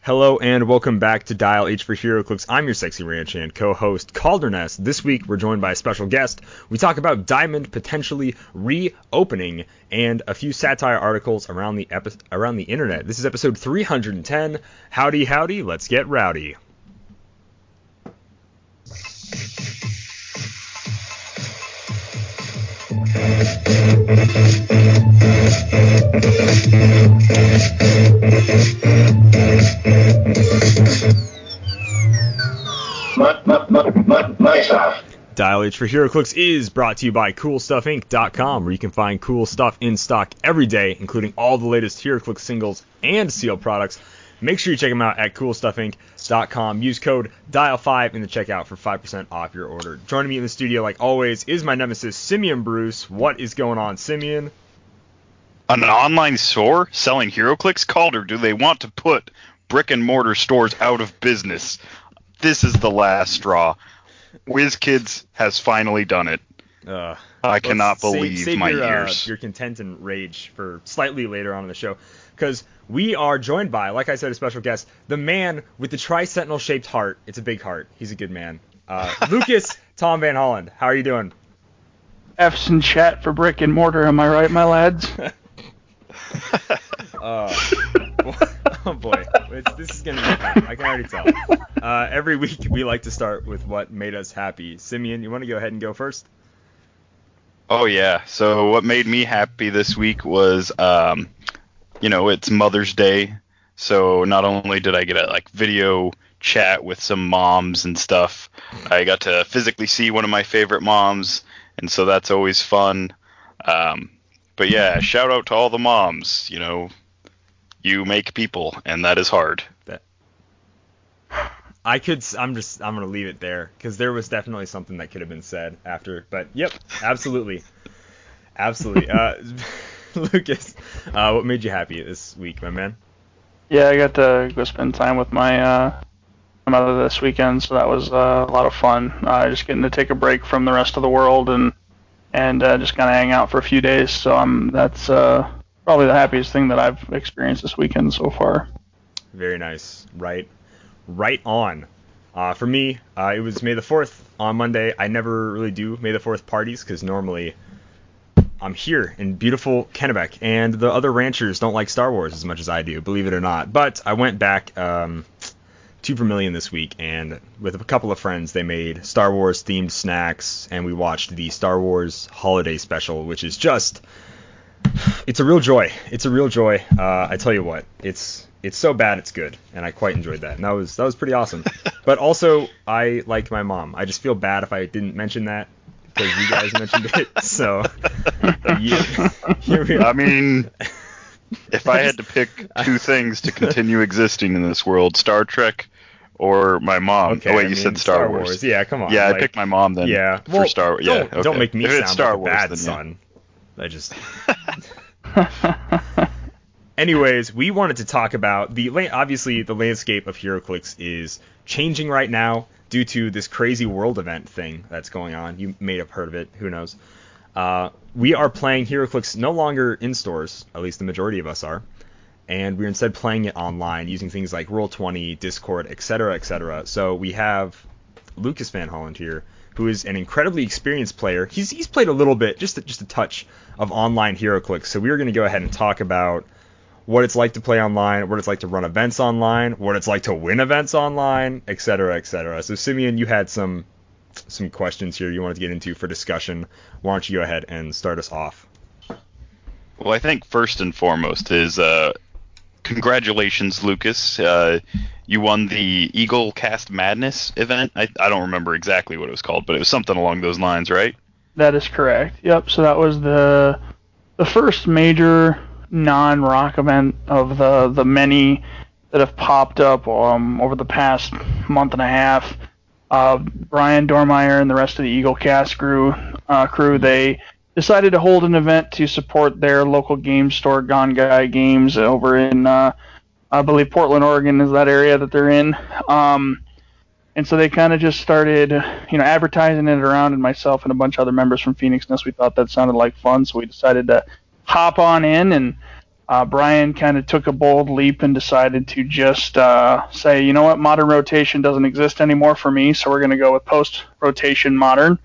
Hello and welcome back to Dial H for Heroclix. I'm your sexy ranch hand co-host Kalder. This week we're joined by a special guest. We talk about Diamond potentially reopening and a few satire articles around the internet. This is episode 310. Howdy, howdy, let's get rowdy. Dial H for Heroclix is brought to you by CoolStuffInc.com, where you can find cool stuff in stock every day, including all the latest Heroclix singles and sealed products. Make sure you check them out at CoolStuffInc.com. Use code DIAL5 in the checkout for 5% off your order. Joining me in the studio, like always, is my nemesis, Simeon Bruce. What is going on, Simeon? An online store selling Heroclix? Calder, do they want to put brick and mortar stores out of business? This is the last straw. WizKids has finally done it. I cannot believe my ears. Your content and rage for slightly later on in the show, because we are joined by, like I said, a special guest, the man with the tri-sentinel shaped heart. It's a big heart. He's a good man. Lucas Tom Van Holland. How are you doing? F's in chat for brick and mortar. Am I right, my lads? Oh boy, this is going to be fun. I can already tell. Every week we like to start with what made us happy. Simeon, you want to go ahead and go first? Oh yeah, so what made me happy this week was, it's Mother's Day, so not only did I get a video chat with some moms and stuff, I got to physically see one of my favorite moms, and so that's always fun. But yeah, shout out to all the moms, you make people, and that is hard. I'm going to leave it there, because there was definitely something that could have been said after, but yep, absolutely. Lucas, what made you happy this week, my man? Yeah, I got to go spend time with my mother this weekend, so that was a lot of fun. Just getting to take a break from the rest of the world and just kind of hang out for a few days. So that's probably the happiest thing that I've experienced this weekend so far. Very nice. Right on. For me, it was May the 4th on Monday. I never really do May the 4th parties because normally I'm here in beautiful Kennebec, and the other ranchers don't like Star Wars as much as I do, believe it or not. But I went back to Vermilion this week, and with a couple of friends, they made Star Wars themed snacks, and we watched the Star Wars holiday special, which is just, it's a real joy. I tell you what, it's so bad it's good, and I quite enjoyed that, and that was pretty awesome. But also, I like my mom. I just feel bad if I didn't mention that, because you guys mentioned it, so here we are. I mean, if I had to pick two things to continue existing in this world, Star Trek or my mom. Okay, you said Star Wars. Yeah, come on. Yeah, I picked my mom then. Yeah, for Star Wars. Yeah, okay. Don't make me sound Star like a bad son. I just. Anyways, we wanted to talk about obviously the landscape of Heroclix is changing right now due to this crazy world event thing that's going on. You may have heard of it. Who knows? We are playing Heroclix no longer in stores, at least the majority of us are, and we're instead playing it online using things like Roll20, Discord, etc., etc. So we have Lucas Van Holland here, who is an incredibly experienced player. He's played a little bit, just a touch of online Heroclix. So we're going to go ahead and talk about what it's like to play online, what it's like to run events online, what it's like to win events online, etc., etc. So Simeon, you had some questions here you wanted to get into for discussion. Why don't you go ahead and start us off? Well, I think first and foremost is congratulations, Lucas. You won the Eagle Cast Madness event. I don't remember exactly what it was called, but it was something along those lines, right? That is correct. Yep. So that was the first major non-rock event of the many that have popped up over the past month and a half. Brian Dormeyer and the rest of the Eagle Cast crew, they decided to hold an event to support their local game store, Gone Guy Games, over in, I believe Portland, Oregon is that area that they're in. And so they kind of just started, advertising it around, and myself and a bunch of other members from Phoenix Nest, we thought that sounded like fun, so we decided to hop on in and Brian kind of took a bold leap and decided to just say, you know what, modern rotation doesn't exist anymore for me, so we're going to go with post-rotation modern,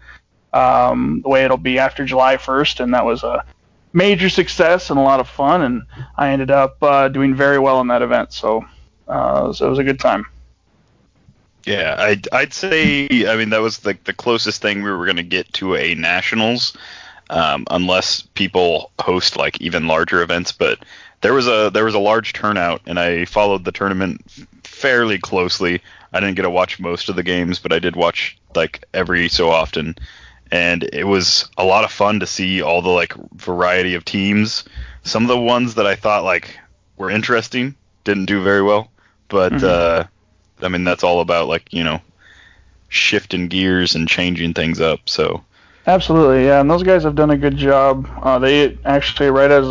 the way it'll be after July 1st, and that was a major success and a lot of fun, and I ended up doing very well in that event, so it was a good time. Yeah, I'd say, I mean, that was like the closest thing we were going to get to a nationals, unless people host like even larger events. But there was a large turnout, and I followed the tournament fairly closely. I didn't get to watch most of the games, but I did watch like every so often, and it was a lot of fun to see all the like variety of teams. Some of the ones that I thought like were interesting didn't do very well, but I mean, that's all about, like, you know, shifting gears and changing things up, so. Absolutely, yeah, and those guys have done a good job. They actually, right as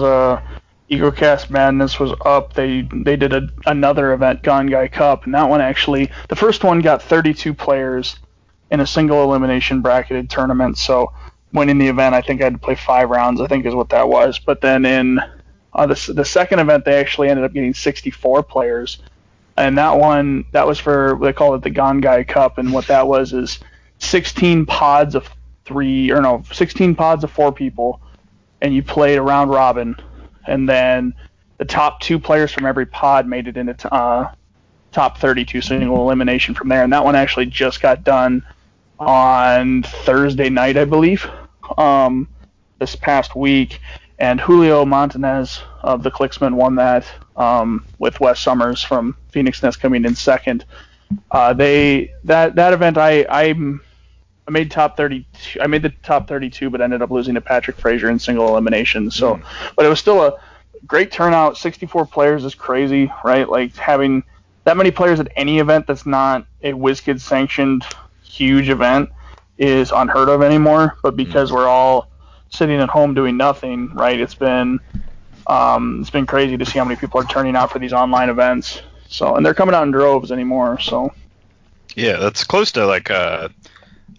EcoCast Madness was up, they did another event, Gone Guy Cup, and that one actually, the first one got 32 players in a single elimination bracketed tournament, so winning the event, I think I had to play 5 rounds, I think is what that was. But then in the second event, they actually ended up getting 64 players. And that one, that was for, they call it the Gone Guy Cup, and what that was is 16 pods of 4 people, and you played a round robin, and then the top 2 players from every pod made it into top 32 single elimination from there, and that one actually just got done on Thursday night, I believe, this past week, and Julio Montanez of the Clixmen won that, with Wes Summers from Phoenix Nest coming in second. That event I made top 32. I made the top 32, but ended up losing to Patrick Frazier in single elimination. So, but it was still a great turnout. 64 players is crazy, right? Like having that many players at any event that's not a WizKids sanctioned huge event is unheard of anymore. But because we're all sitting at home doing nothing, right? It's been crazy to see how many people are turning out for these online events. So, and they're coming out in droves anymore. So, yeah, that's close to like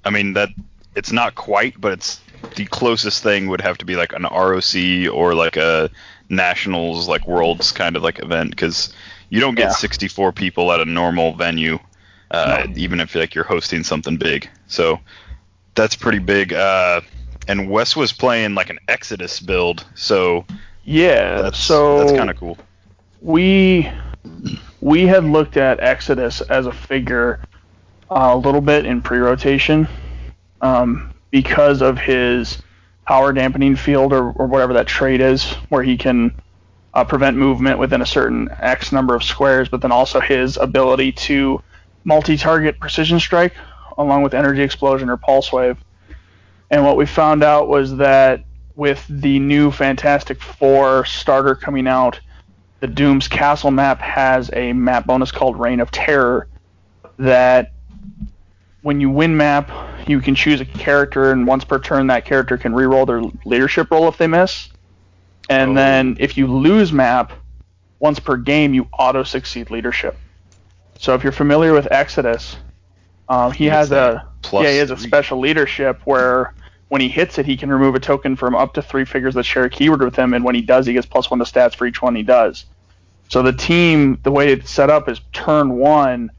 I mean that it's not quite, but it's the closest thing would have to be like an ROC or like a nationals, like worlds kind of like event, because you don't get 64 people at a normal venue, even if like you're hosting something big. So that's pretty big. And Wes was playing like an Exodus build, so yeah, that's kind of cool. We had looked at Exodus as a figure a little bit in pre-rotation because of his power dampening field or whatever that trait is, where he can prevent movement within a certain X number of squares, but then also his ability to multi-target precision strike along with energy explosion or pulse wave. And what we found out was that with the new Fantastic Four starter coming out, the Doom's Castle map has a map bonus called Reign of Terror that when you win map, you can choose a character, and once per turn that character can reroll their leadership roll if they miss. And then if you lose map, once per game, you auto-succeed leadership. So if you're familiar with Exodus, he has a special leadership where when he hits it, he can remove a token from up to 3 figures that share a keyword with him, and when he does, he gets +1 to stats for each one he does. So the team, the way it's set up is turn 1,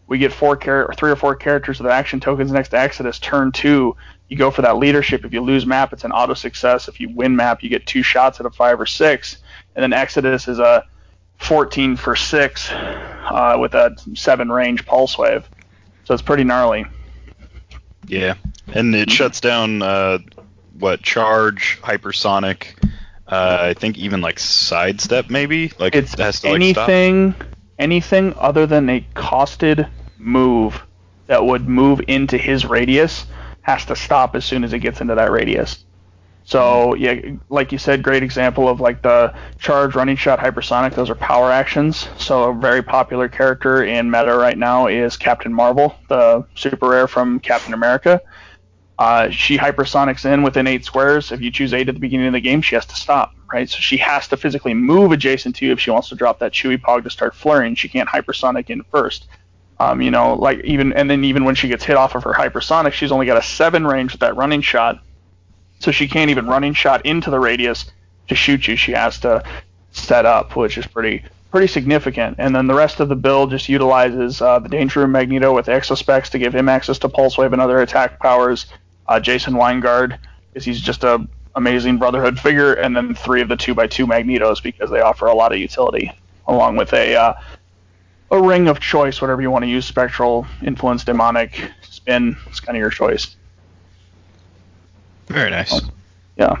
we get 3 or 4 characters with action tokens next to Exodus. Turn 2, you go for that leadership. If you lose map, it's an auto success. If you win map, you get 2 shots at a 5 or 6. And then Exodus is a 14 for 6 with a 7 range pulse wave. So it's pretty gnarly. Yeah, and it shuts down charge, hypersonic, I think even like sidestep maybe. Like it's it has to anything other than a costed move that would move into his radius has to stop as soon as it gets into that radius. So yeah, like you said, great example of like the charge, running shot, hypersonic. Those are power actions. So a very popular character in meta right now is Captain Marvel, the super rare from Captain America. She hypersonics in within 8 squares. If you choose 8 at the beginning of the game, she has to stop, right? So she has to physically move adjacent to you if she wants to drop that Chewy Pog to start flurrying. She can't hypersonic in first. Even when she gets hit off of her hypersonic, she's only got a 7 range with that running shot. So she can't even running shot into the radius to shoot you. She has to set up, which is pretty significant. And then the rest of the build just utilizes the Danger Room Magneto with Exospecs to give him access to Pulse Wave and other attack powers. Jason Weingard, because he's just a amazing Brotherhood figure, and then 3 of the 2x2 Magnetos because they offer a lot of utility, along with a ring of choice, whatever you want to use, Spectral, Influence, Demonic, Spin. It's kind of your choice. Very nice. Yeah.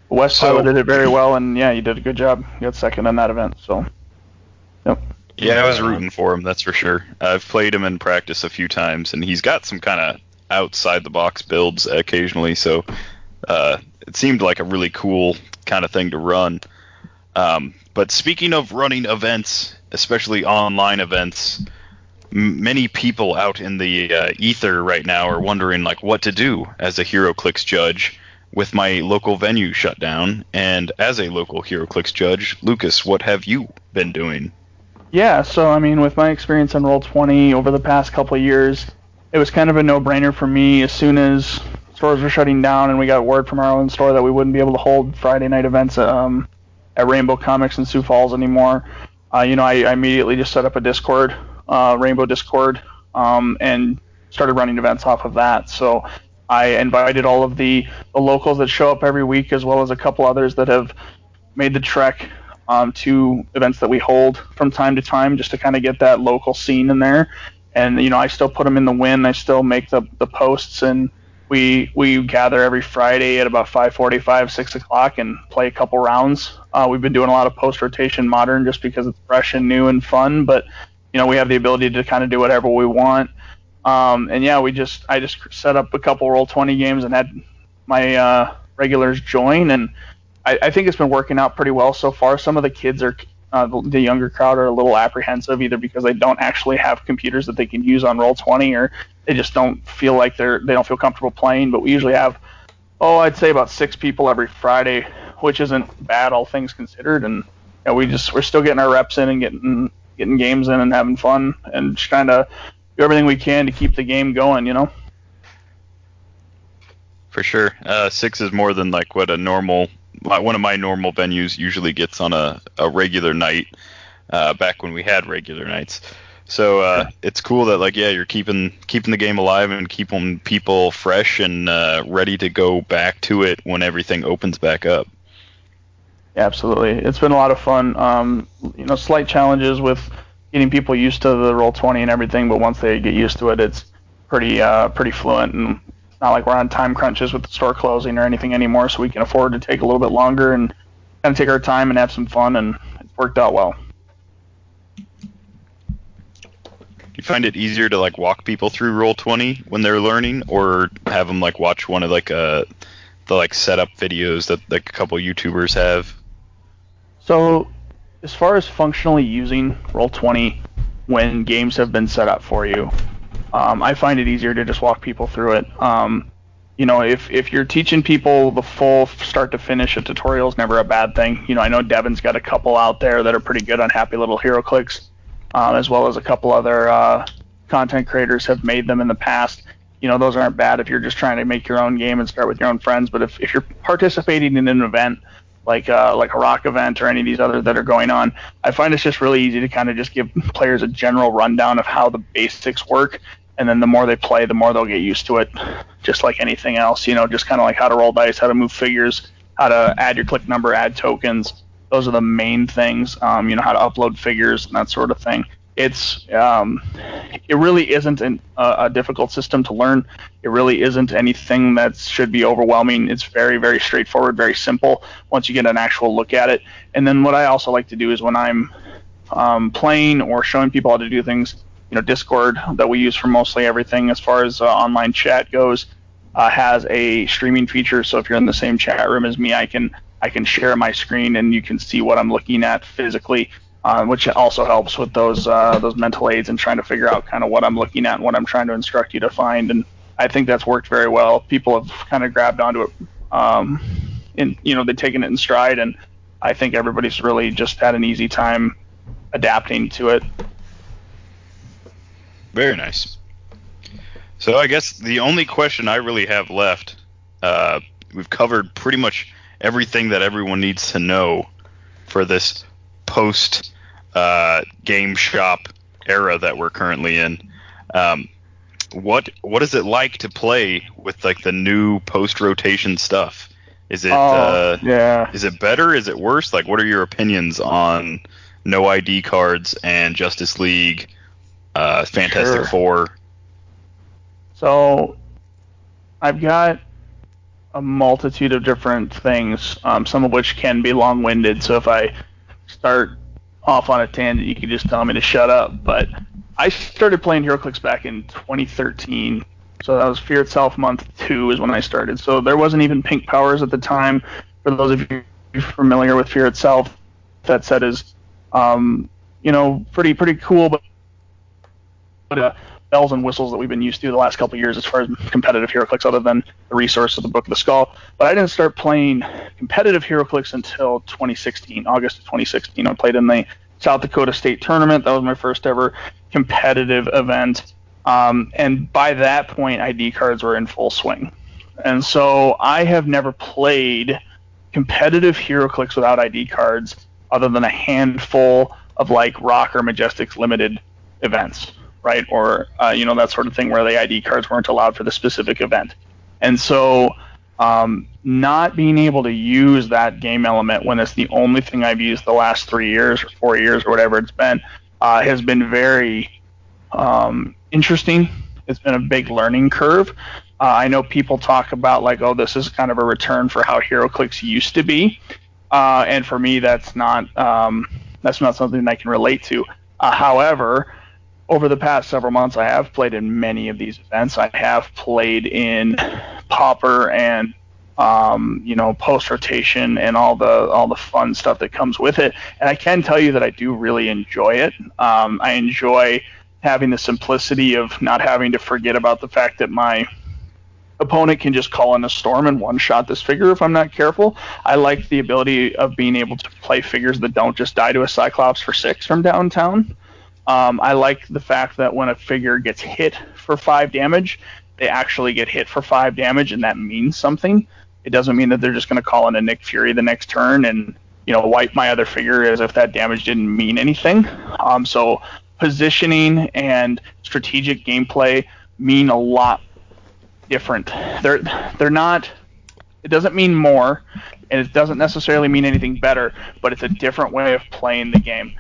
Wes piloted it very well, and yeah, you did a good job. You got second in that event, so. Yep. Yeah, I was rooting for him, that's for sure. I've played him in practice a few times, and he's got some kind of outside-the-box builds occasionally, so it seemed like a really cool kind of thing to run. But speaking of running events, especially online events, many people out in the ether right now are wondering like what to do as a Heroclix judge with my local venue shut down. And as a local Heroclix judge, Lucas, what have you been doing? Yeah, so I mean, with my experience on Roll20 over the past couple of years, it was kind of a no-brainer for me. As soon as stores were shutting down and we got word from our own store that we wouldn't be able to hold Friday night events at Rainbow Comics in Sioux Falls anymore, I immediately just set up a Discord, Rainbow Discord, and started running events off of that. So I invited all of the locals that show up every week, as well as a couple others that have made the trek to events that we hold from time to time, just to kind of get that local scene in there. And I still put them in the win. I still make the posts, and we gather every Friday at about 5:45, 6 o'clock, and play a couple rounds. We've been doing a lot of post rotation modern just because it's fresh and new and fun, but we have the ability to kind of do whatever we want. And yeah, I just set up a couple Roll20 games and had my regulars join, and I think it's been working out pretty well so far. Some of the kids are the younger crowd are a little apprehensive, either because they don't actually have computers that they can use on Roll20, or they just don't feel like they don't feel comfortable playing. But we usually have, I'd say about 6 people every Friday, which isn't bad, all things considered. And we're still getting our reps in and getting games in and having fun, and just kind of do everything we can to keep the game going. For sure. 6 is more than like what one of my normal venues usually gets on a regular night, back when we had regular nights. So it's cool that you're keeping the game alive and keeping people fresh and ready to go back to it when everything opens back up. Absolutely. It's been a lot of fun. Slight challenges with getting people used to the Roll20 and everything, but once they get used to it, it's pretty fluent, and it's not like we're on time crunches with the store closing or anything anymore, so we can afford to take a little bit longer and kind of take our time and have some fun, and it's worked out well. Do you find it easier to walk people through Roll20 when they're learning, or have them watch one of the setup videos that a couple YouTubers have? So, as far as functionally using Roll20 when games have been set up for you, I find it easier to just walk people through it. If you're teaching people the full start to finish, a tutorial is never a bad thing. I know Devin's got a couple out there that are pretty good on Happy Little Heroclix, as well as a couple other content creators have made them in the past. Those aren't bad if you're just trying to make your own game and start with your own friends. But if you're participating in an event like a rock event or any of these others that are going on, I find it's just really easy to kind of just give players a general rundown of how the basics work. And then the more they play, the more they'll get used to it, just like anything else. Just kind of like how to roll dice, how to move figures, how to add your click number, add tokens. Those are the main things. How to upload figures and that sort of thing. It really isn't a difficult system to learn. It really isn't anything that should be overwhelming. It's very, very straightforward, very simple once you get an actual look at it. And then what I also like to do is when I'm playing or showing people how to do things, Discord that we use for mostly everything as far as online chat goes, has a streaming feature. So if you're in the same chat room as me, I can share my screen and you can see what I'm looking at physically, which also helps with those mental aids and trying to figure out kind of what I'm looking at and what I'm trying to instruct you to find. And I think that's worked very well. People have kind of grabbed onto it, and they've taken it in stride, and I think everybody's really just had an easy time adapting to it. Very nice. So I guess the only question I really have left, we've covered pretty much everything that everyone needs to know for this post game shop era that we're currently in. What is it like to play with like the new post rotation stuff? Is it is it better? Is it worse? Like, what are your opinions on no ID cards and Justice League, Fantastic Four? So I've got a multitude of different things, some of which can be long-winded. So if I start off on a tangent, you can just tell me to shut up. But I started playing Heroclix back in 2013. So that was Fear Itself Month 2 is when I started. So there wasn't even pink powers at the time. For those of you familiar with Fear Itself, that set is, pretty cool, but bells and whistles that we've been used to the last couple of years as far as competitive Heroclix, other than the resource of the Book of the Skull. But I didn't start playing competitive Heroclix until 2016, August of 2016. I played in the South Dakota State Tournament. That was my first ever competitive event. And by that point, ID cards were in full swing. And so I have never played competitive Heroclix without ID cards other than a handful of like Rock or Majestics limited events, right? Or, that sort of thing where the ID cards weren't allowed for the specific event. And so not being able to use that game element when it's the only thing I've used the last 3 years or 4 years or whatever it's been has been very interesting. It's been a big learning curve. I know people talk about like, oh, this is kind of a return for how Heroclix used to be, and for me, that's not something I can relate to. However, over the past several months, I have played in many of these events. I have played in Pauper and post rotation and all the fun stuff that comes with it. And I can tell you that I do really enjoy it. I enjoy having the simplicity of not having to forget about the fact that my opponent can just call in a storm and one-shot this figure if I'm not careful. I like the ability of being able to play figures that don't just die to a Cyclops for 6 from downtown. I like the fact that when a figure gets hit for 5 damage, they actually get hit for 5 damage, and that means something. It doesn't mean that they're just going to call in a Nick Fury the next turn and wipe my other figure as if that damage didn't mean anything. So positioning and strategic gameplay mean a lot different. They're not. It doesn't mean more, and it doesn't necessarily mean anything better, but it's a different way of playing the game.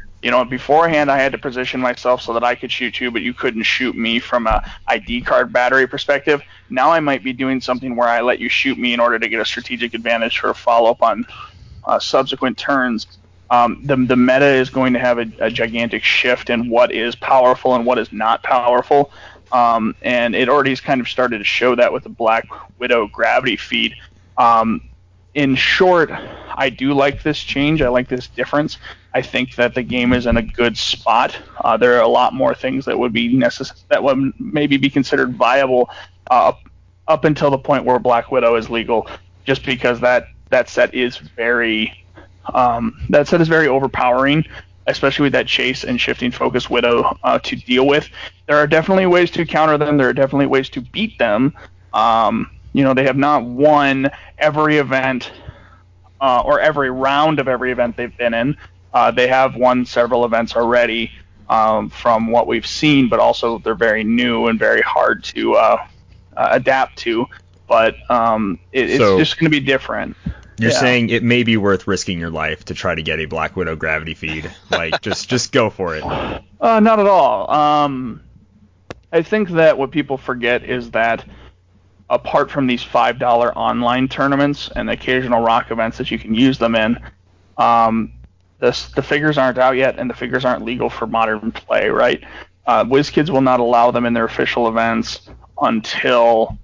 Beforehand, I had to position myself so that I could shoot you, but you couldn't shoot me from a ID card battery perspective. Now I might be doing something where I let you shoot me in order to get a strategic advantage for a follow-up on subsequent turns. The meta is going to have a gigantic shift in what is powerful and what is not powerful. And it already has kind of started to show that with the Black Widow gravity feed. In short, I do like this change. I like this difference. I think that the game is in a good spot. There are a lot more things that would be that would maybe be considered viable up until the point where Black Widow is legal, just because that set is very overpowering, especially with that chase and shifting focus Widow to deal with. There are definitely ways to counter them. There are definitely ways to beat them. They have not won every event or every round of every event they've been in. They have won several events already from what we've seen, but also they're very new and very hard to adapt to. But it's just going to be different. You're saying it may be worth risking your life to try to get a Black Widow gravity feed. Like, just go for it. Not at all. I think that what people forget is that apart from these $5 online tournaments and occasional rock events that you can use them in, the figures aren't out yet, and the figures aren't legal for modern play, right? WizKids will not allow them in their official events until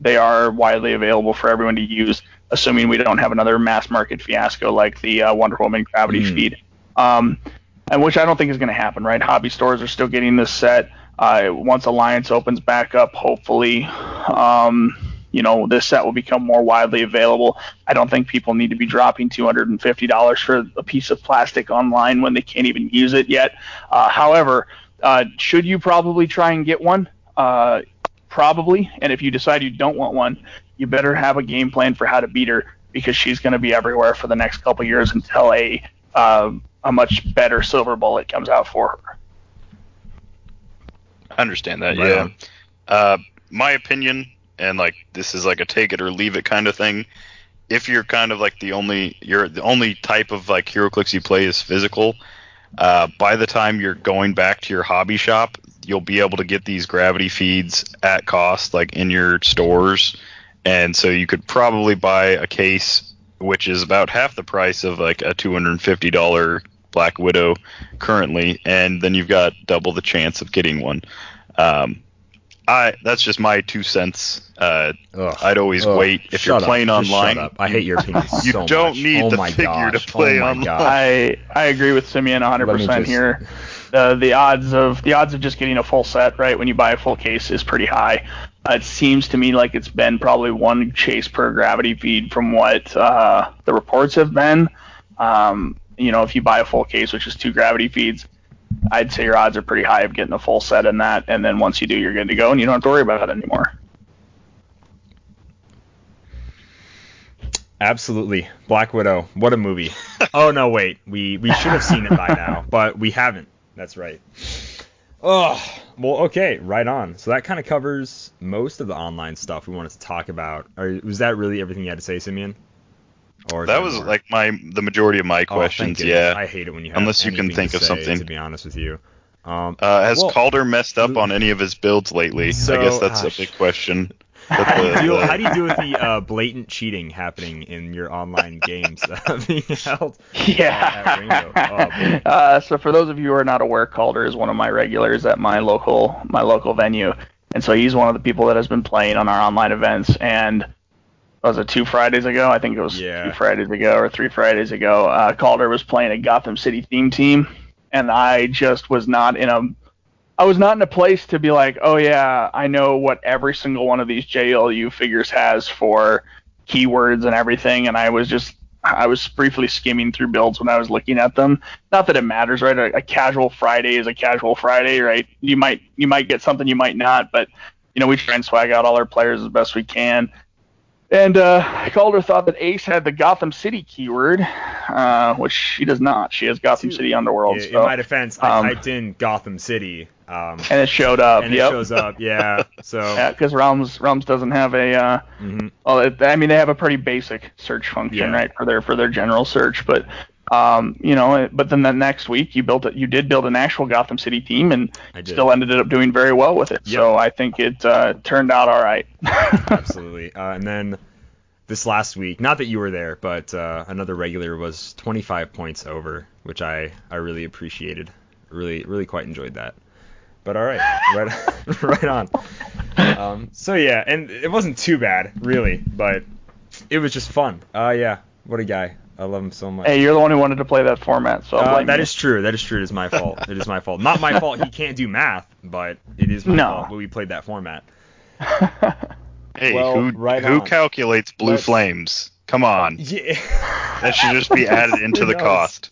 they are widely available for everyone to use, assuming we don't have another mass market fiasco like the Wonder Woman gravity feed, and which I don't think is going to happen, right? Hobby stores are still getting this set. Once Alliance opens back up, hopefully, this set will become more widely available. I don't think people need to be dropping $250 for a piece of plastic online when they can't even use it yet. However, should you probably try and get one? Probably. And if you decide you don't want one, you better have a game plan for how to beat her, because she's going to be everywhere for the next couple years until a much better silver bullet comes out for her. I understand that, Right yeah. My opinion, and like this is like a take it or leave it kind of thing. If you're kind of like the only type of like Heroclix you play is physical, by the time you're going back to your hobby shop, you'll be able to get these gravity feeds at cost, like in your stores, and so you could probably buy a case, which is about half the price of like a $250 Black Widow currently, and then you've got double the chance of getting one. That's just my 2 cents. I'd always wait if you're playing online. Shut up. I hate your opinion so much. You don't need the figure to play online. I agree with Simeon 100% here. The odds of just getting a full set, right, when you buy a full case is pretty high. It seems to me like it's been probably 1 chase per gravity feed from what the reports have been. If you buy a full case, which is 2 gravity feeds, I'd say your odds are pretty high of getting a full set in that, and then once you do, you're good to go, and you don't have to worry about it anymore. Absolutely. Black Widow, what a movie. Oh, no, wait. We should have seen it by now, but we haven't. That's right. Oh, well, okay, right on. So that kind of covers most of the online stuff we wanted to talk about. Was that really everything you had to say, Simeon? Or that was more? Like the majority of my questions, yeah. I hate it when you have unless you can think of something. To be honest with you. Has Kalder messed up on any of his builds lately? So, I guess that's a big question. How do you deal with the blatant cheating happening in your online games being held at Rainbow? Oh, so for those of you who are not aware, Calder is one of my regulars at my local venue, and so he's one of the people that has been playing on our online events. And was it 2 Fridays ago? I think it was 2 Fridays ago or 3 Fridays ago. Calder was playing a Gotham City theme team, and I just was not in a place to be like, oh yeah, I know what every single one of these JLU figures has for keywords and everything, and I was briefly skimming through builds when I was looking at them. Not that it matters, right? A casual Friday is a casual Friday, right? You might get something, you might not, but we try and swag out all our players as best we can. And Calder thought that Ace had the Gotham City keyword, which she does not. She has Gotham City Underworld. In my defense, I typed in Gotham City. And it showed up. And it shows up, yeah. So yeah, because Realms doesn't have a. Well, they have a pretty basic search function, right, for their general search. But but then the next week you did build an actual Gotham City team, and still ended up doing very well with it. Yep. So I think it turned out all right. Absolutely. And then this last week, not that you were there, but another regular was 25 points over, which I really appreciated. Really quite enjoyed that. But all right, right on. So yeah, and it wasn't too bad, really, but it was just fun. Yeah, what a guy. I love him so much. Hey, you're the one who wanted to play that format, so that is true. It is my fault. It is my fault. Not my fault he can't do math, but it is my fault that we played that format. Hey, who calculates blue flames? Come on. Yeah. That should just be added into the cost.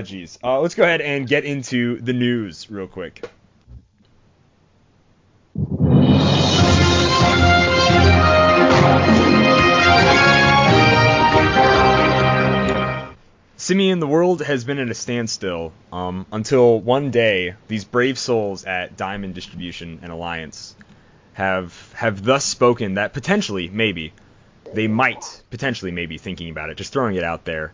Geez. Let's go ahead and get into the news real quick. Simeon, the world has been in a standstill until one day these brave souls at Diamond Distribution and Alliance have thus spoken that potentially, maybe, they might potentially maybe thinking about it, just throwing it out there.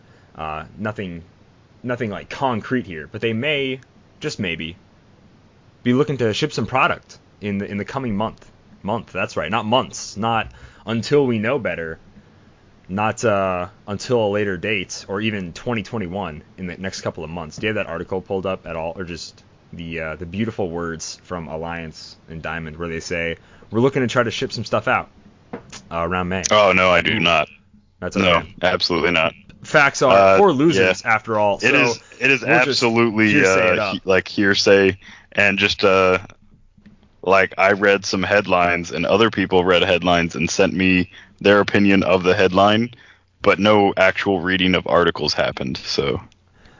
Nothing like concrete here, but they may, just maybe, be looking to ship some product in the coming month. That's right, not months, not until we know better, not until a later date, or even 2021 in the next couple of months. Do you have that article pulled up at all, or just the beautiful words from Alliance and Diamond where they say we're looking to try to ship some stuff out around May? Oh no, I do not. That's okay. No, absolutely not. Facts are for losers, after all. It is absolutely hearsay, and just like I read some headlines, and other people read headlines and sent me their opinion of the headline, but no actual reading of articles happened. So,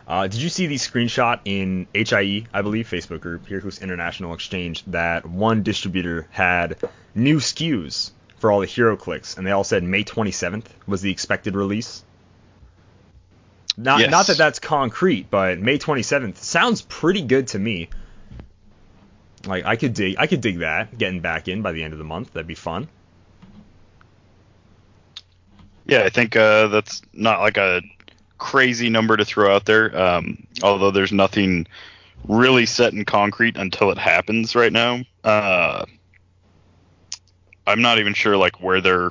did you see the screenshot in HIE, I believe, Facebook group, Heroclix International Exchange, that one distributor had new SKUs for all the Heroclix, and they all said May 27th was the expected release. Not that that's concrete, but May 27th sounds pretty good to me. Like I could dig that, getting back in by the end of the month. That'd be fun. Yeah, I think that's not like a crazy number to throw out there. Although there's nothing really set in concrete until it happens right now. I'm not even sure like where they're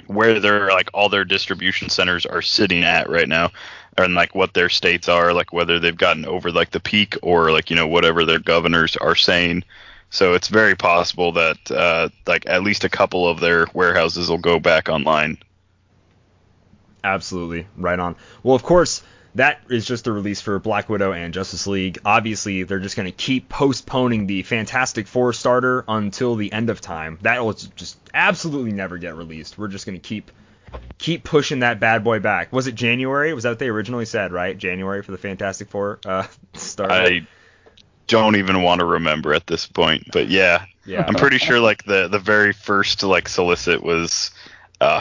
like all their distribution centers are sitting at right now, and like what their states are, like whether they've gotten over like the peak or like, you know, whatever their governors are saying. So it's very possible that like at least a couple of their warehouses will go back online. Absolutely, right on. Well, of course, that is just the release for Black Widow and Justice League. Obviously, they're just going to keep postponing the Fantastic Four starter until the end of time. That will just absolutely never get released. We're just going to keep pushing that bad boy back. Was it January? Was that what they originally said, right? January for the Fantastic Four starter? I don't even want to remember at this point, but yeah. I'm pretty sure like the very first like solicit was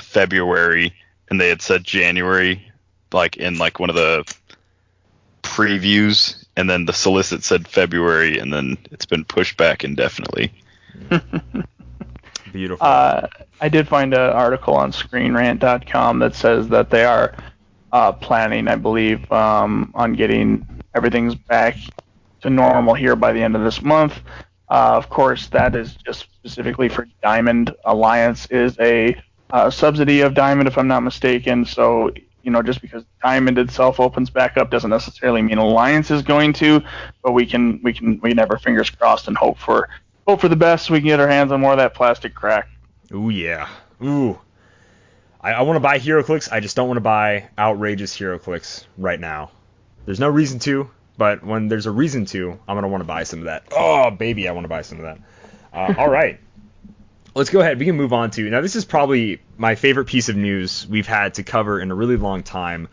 February, and they had said January like in like one of the previews, and then the solicit said February, and then it's been pushed back indefinitely. Beautiful. I did find an article on ScreenRant.com that says that they are planning, I believe, on getting everything's back to normal here by the end of this month. Of course, that is just specifically for Diamond. Alliance is a subsidy of Diamond, if I'm not mistaken. So, you know, just because Diamond itself opens back up doesn't necessarily mean Alliance is going to. But we can have our fingers crossed and hope for the best, so we can get our hands on more of that plastic crack. Ooh, yeah. Ooh. I want to buy Heroclix. I just don't want to buy outrageous Heroclix right now. There's no reason to, but when there's a reason to, I'm going to want to buy some of that. Oh, baby, I want to buy some of that. All right. Let's go ahead. We can move on to, now this is probably my favorite piece of news we've had to cover in a really long time.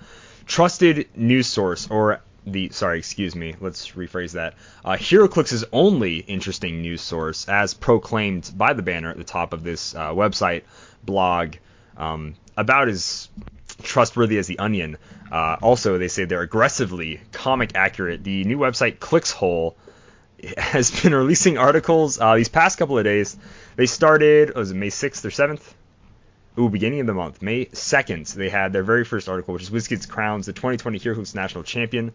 Trusted news source, or let's rephrase that. Heroclix's only interesting news source, as proclaimed by the banner at the top of this website blog, about as trustworthy as the Onion. Also, they say they're aggressively comic accurate. The new website Clixhole has been releasing articles these past couple of days. They started, was it May 6th or 7th? Beginning of the month, May 2nd, they had their very first article, which is WizKids Crowns the 2020 Heroclix National Champion,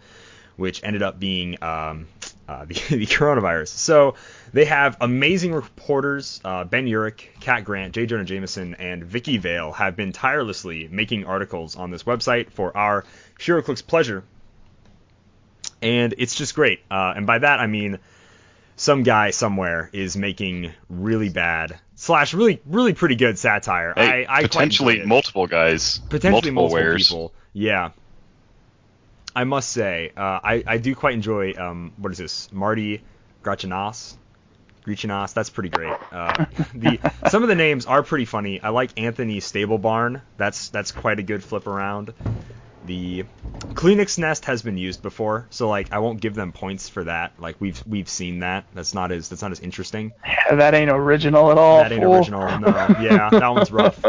which ended up being the coronavirus. So they have amazing reporters. Ben Urich, Kat Grant, J. Jonah Jameson, and Vicky Vale have been tirelessly making articles on this website for our Heroclix pleasure. And it's just great. And by that, I mean some guy somewhere is making really bad / really pretty good satire. Hey, I potentially multiple guys. Potentially multiple wares. people. Yeah. I must say, I do quite enjoy, what is this, Marty Grachinas? That's pretty great. Some of the names are pretty funny. I like Anthony Stablebarn. That's quite a good flip around. The Kleenex Nest has been used before, so like I won't give them points for that. Like we've seen that. That's not as interesting. Yeah, that ain't original at all. That ain't original. No. Yeah, that one's rough.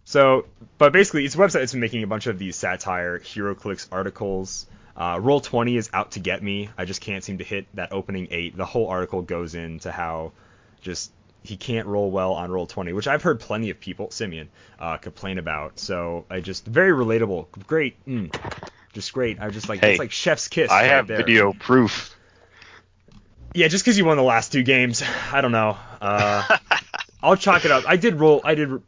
So, but basically, it's a website that's been making a bunch of these satire Heroclix articles. Roll20 is out to get me. I just can't seem to hit that opening 8. The whole article goes into how just he can't roll well on Roll20, which I've heard plenty of people, Simeon, complain about. So I just very relatable, great, just great. I just like it's like chef's kiss. I have there. Video proof. Yeah, just because you won the last 2 games, I don't know. I'll chalk it up. I did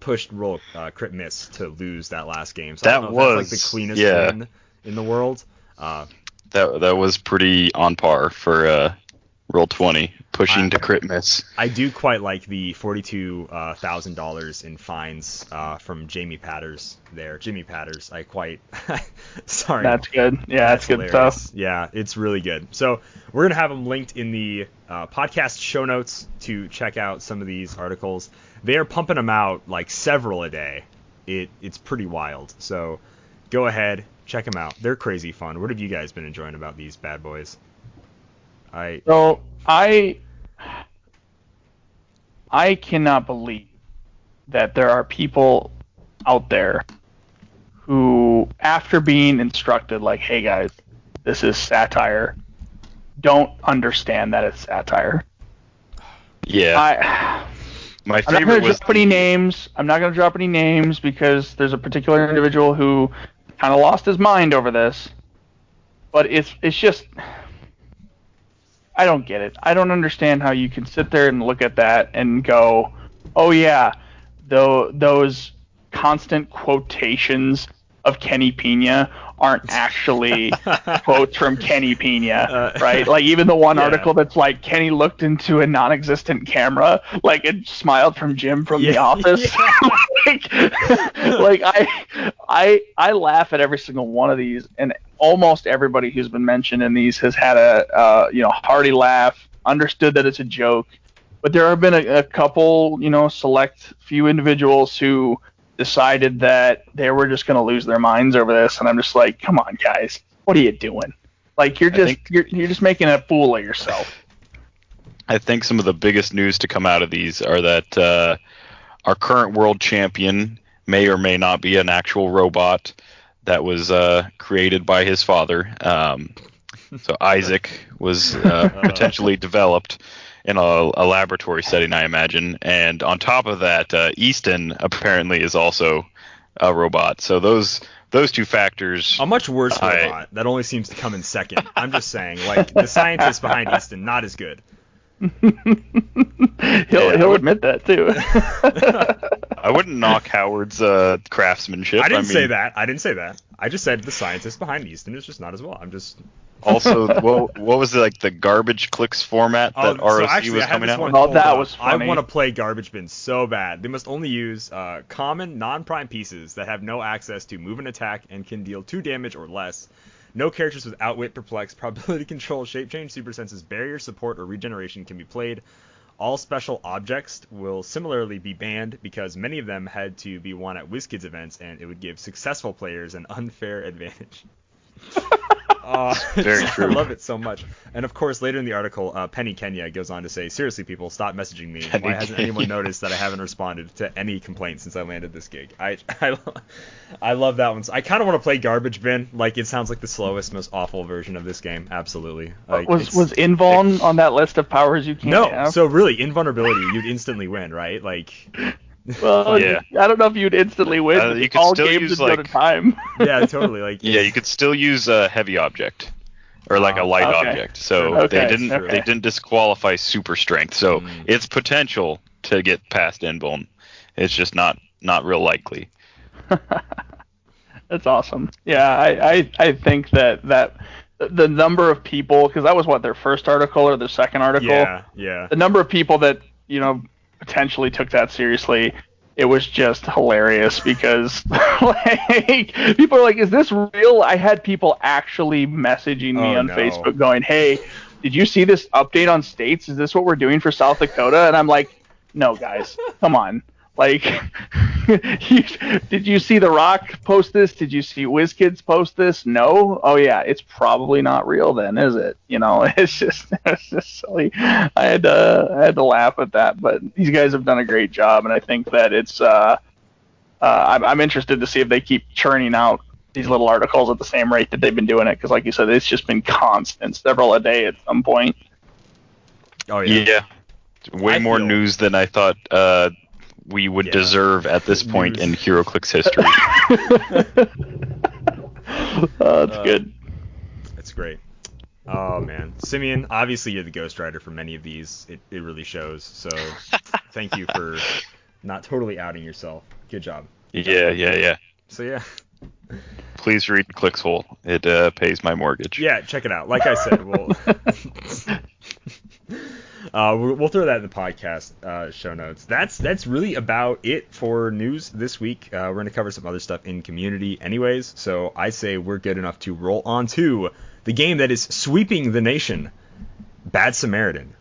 push roll crit miss to lose that last game. So I don't know if that's like the cleanest win in the world. That was pretty on par for Roll20, pushing to crit miss. I do quite like the $42,000 in fines from Jamie Patters there. Jimmy Patters. Sorry. That's good. Yeah, that's good stuff. Yeah, it's really good. So we're going to have them linked in the podcast show notes to check out some of these articles. They are pumping them out like several a day. It's pretty wild. So go ahead, check them out. They're crazy fun. What have you guys been enjoying about these bad boys? I cannot believe that there are people out there who, after being instructed, like, hey guys, this is satire, don't understand that it's satire. Yeah. My I'm not favorite going to drop any names. I'm not going to drop any names because there's a particular individual who kind of lost his mind over this. But it's just, I don't get it. I don't understand how you can sit there and look at that and go, oh yeah, those constant quotations of Kenny Pena aren't actually quotes from Kenny Pena, right? Like even the one article that's like Kenny looked into a non-existent camera, like and smiled from Jim from The Office. like I laugh at every single one of these, and almost everybody who's been mentioned in these has had a hearty laugh, understood that it's a joke. But there have been a couple, select few individuals who decided that they were just going to lose their minds over this, and I'm just like, come on, guys, what are you doing? Like you're just making a fool of yourself. I think some of the biggest news to come out of these are that our current world champion may or may not be an actual robot that was created by his father. So Isaac was potentially developed in a laboratory setting, I imagine. And on top of that, Easton apparently is also a robot. So those two factors. A much worse robot that only seems to come in second. I'm just saying, like, the scientist behind Easton, not as good. He'll admit that, too. I wouldn't knock Howard's craftsmanship. I didn't say that. I just said the scientist behind Easton is just not as well. I'm just... Also, what was it, like the garbage Clix format that ROC was coming out with? Oh, that was funny. I want to play garbage bin so bad. They must only use common non-prime pieces that have no access to move and attack and can deal 2 damage or less. No characters with Outwit, Perplex, Probability Control, Shape Change, Super Senses, Barrier, Support, or Regeneration can be played. All special objects will similarly be banned because many of them had to be won at WizKids events, and it would give successful players an unfair advantage. Very true. I love it so much. And of course, later in the article, Penny Kenya goes on to say, seriously, people, stop messaging me. Why hasn't anyone noticed that I haven't responded to any complaints since I landed this gig? I love that one. So I kind of want to play Garbage Bin. Like, it sounds like the slowest, most awful version of this game. Absolutely. Like, was Invuln on that list of powers you can't have? So really, invulnerability, you'd instantly win, right? Like... Well, yeah. I don't know if you'd instantly win. You could all still games use, would go to time. Yeah, totally. Like you could still use a heavy object or like a light object. So they didn't disqualify super strength. So it's potential to get past Invuln. It's just not real likely. That's awesome. Yeah, I think that the number of people, because that was their first article or their second article. Yeah. The number of people that potentially took that seriously, it was just hilarious because like people are like, is this real? I had people actually messaging me on Facebook going, hey, did you see this update on states? Is this what we're doing for South Dakota? And I'm like, no, guys, come on. Like, did you see The Rock post this? Did you see WizKids post this? No? Oh, yeah, it's probably not real then, is it? It's just silly. I had to laugh at that, but these guys have done a great job, and I think that it's I'm interested to see if they keep churning out these little articles at the same rate that they've been doing it, because like you said, it's just been constant, several a day at some point. Oh, yeah. Way more news than I thought we would deserve at this point in Heroclix history. That's good. That's great. Oh, man. Simeon, obviously you're the ghostwriter for many of these. It really shows. So thank you for not totally outing yourself. Good job. Yeah. So, yeah. Please read Clixhole. It pays my mortgage. Yeah, check it out. Like I said, we'll throw that in the podcast show notes. That's really about it for news this week. We're going to cover some other stuff in community anyways, so I say we're good enough to roll on to the game that is sweeping the nation, Bad Samaritan.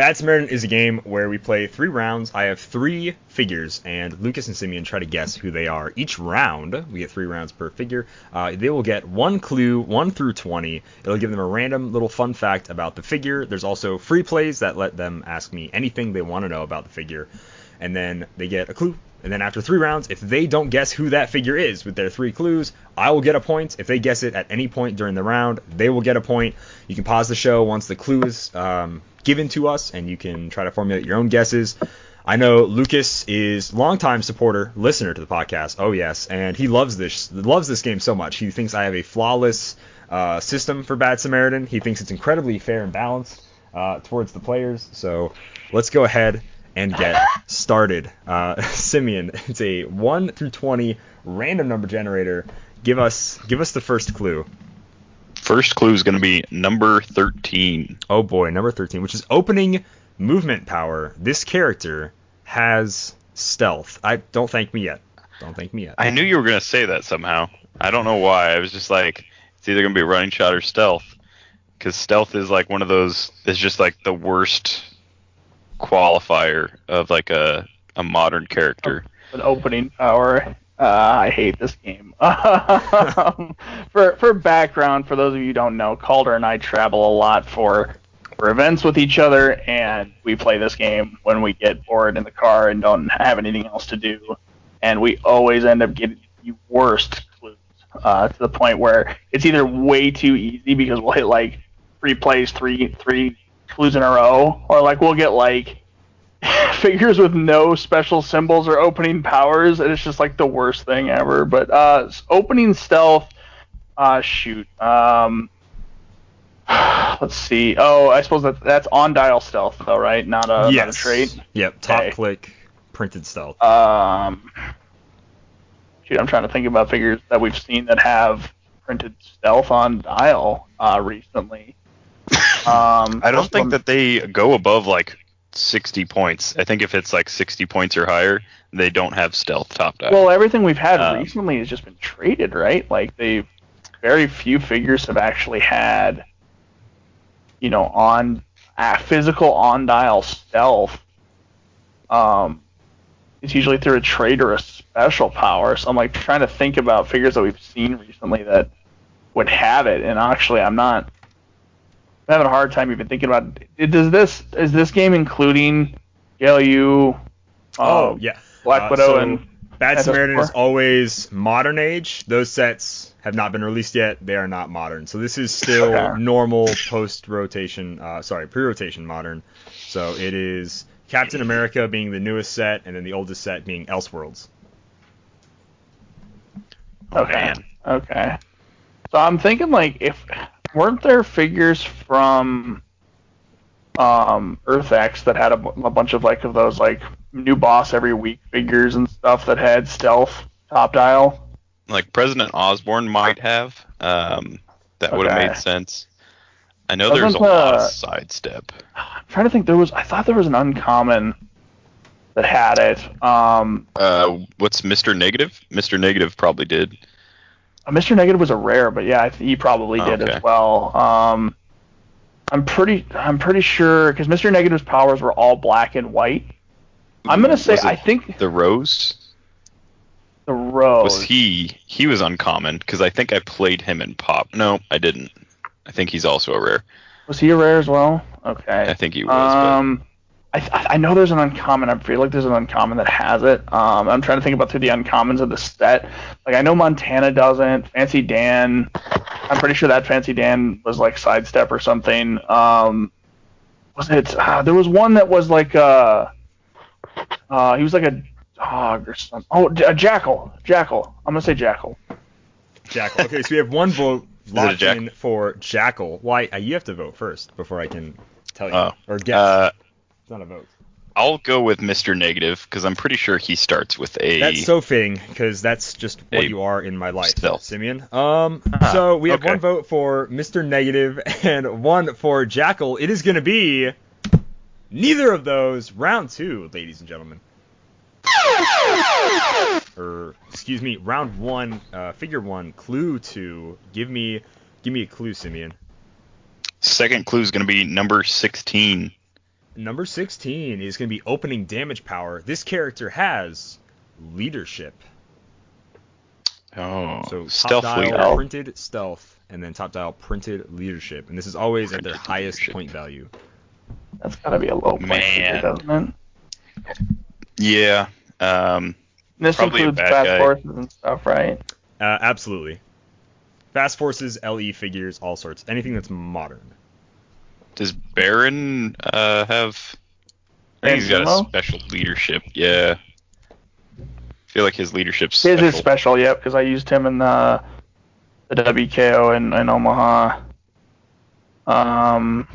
Bad Samaritan is a game where we play 3 rounds. I have 3 figures, and Lucas and Simeon try to guess who they are. Each round, we get 3 rounds per figure. They will get 1 clue, 1 through 20. It'll give them a random little fun fact about the figure. There's also free plays that let them ask me anything they want to know about the figure. And then they get a clue. And then after 3 rounds, if they don't guess who that figure is with their 3 clues, I will get a point. If they guess it at any point during the round, they will get a point. You can pause the show once the clue is given to us, and you can try to formulate your own guesses. I know Lucas is longtime supporter, listener to the podcast. Oh yes, and he loves this game so much. He thinks I have a flawless system for Bad Samaritan. He thinks it's incredibly fair and balanced towards the players. So let's go ahead and get started. Simeon, it's a 1 through 20 random number generator. Give us the first clue. First clue is going to be number 13. Oh boy, number 13, which is opening movement power. This character has stealth. Don't thank me yet. I knew you were going to say that somehow. I don't know why. I was just like, it's either going to be running shot or stealth. Because stealth is like one of those, it's just like the worst qualifier of like a modern character. An opening power. I hate this game. For background, for those of you who don't know, Kalder and I travel a lot for events with each other, and we play this game when we get bored in the car and don't have anything else to do. And we always end up getting the worst clues to the point where it's either way too easy because we'll hit like 3 plays, three clues in a row, or like we'll get like figures with no special symbols or opening powers, and it's just like the worst thing ever. But opening stealth, shoot. Let's see. Oh, I suppose that's on dial stealth though, right? Not a trait. Yep. Top click printed stealth. Shoot, I'm trying to think about figures that we've seen that have printed stealth on dial recently. I don't think that they go above like 60 points. I think if it's like 60 points or higher, they don't have stealth top dial. Well, everything we've had recently has just been traded, right? Like very few figures have actually had, on physical on dial stealth. It's usually through a trade or a special power. So I'm like trying to think about figures that we've seen recently that would have it, and actually I'm having a hard time even thinking about it. Is this game including JLU, Black Widow, and Bad Samaritan is always modern age. Those sets have not been released yet. They are not modern. So this is still normal pre-rotation modern. So it is Captain America being the newest set, and then the oldest set being Elseworlds. Okay. So I'm thinking like weren't there figures from Earth X that had a bunch of like of those like new boss every week figures and stuff that had stealth top dial? Like President Osborn might have. That would have made sense. I know there's a lot of sidestep. I'm trying to think. I thought there was an uncommon that had it. What's Mr. Negative? Mr. Negative probably did. Mr. Negative was a rare, but yeah, he probably did as well. I'm pretty sure because Mr. Negative's powers were all black and white. I'm gonna say I think the Rose. The Rose. Was he was uncommon because I think I played him in Pop. No, I didn't. I think he's also a rare. Was he a rare as well? Okay. I think he was. I know there's an uncommon. I feel like there's an uncommon that has it. I'm trying to think about through the uncommons of the set. Like I know Montana doesn't. Fancy Dan. I'm pretty sure that Fancy Dan was like sidestep or something. Was it? There was one that was like he was like a dog or something. Oh, a jackal. Jackal. I'm gonna say jackal. Jackal. Okay, so we have one vote locked in for jackal. Why? You have to vote first before I can tell you or guess. It's not a vote. I'll go with Mr. Negative because I'm pretty sure he starts with a. That's so fitting because that's just what you are in my life, Simeon. So we have one vote for Mr. Negative and one for Jackal. It is going to be neither of those. Round 2, ladies and gentlemen. Round 1, figure 1, clue 2. Give me a clue, Simeon. Second clue is going to be number 16. number 16 is going to be opening damage power. This character has leadership. Oh, So stealth top dial leader. printed stealth, and then top dial printed leadership. And this is always at their Printed highest leadership. point value. That's gotta be a low point Man. figure, doesn't it? Yeah. This Probably a includes bad fast guy. forces and stuff, right? Absolutely. Fast Forces, LE figures, all sorts. Anything that's modern. Does Baron have? I think he's got a Benzemo? special leadership. Yeah. I feel like his leadership's His special. is special, yep, because I used him in the WKO in Omaha. Oh, man.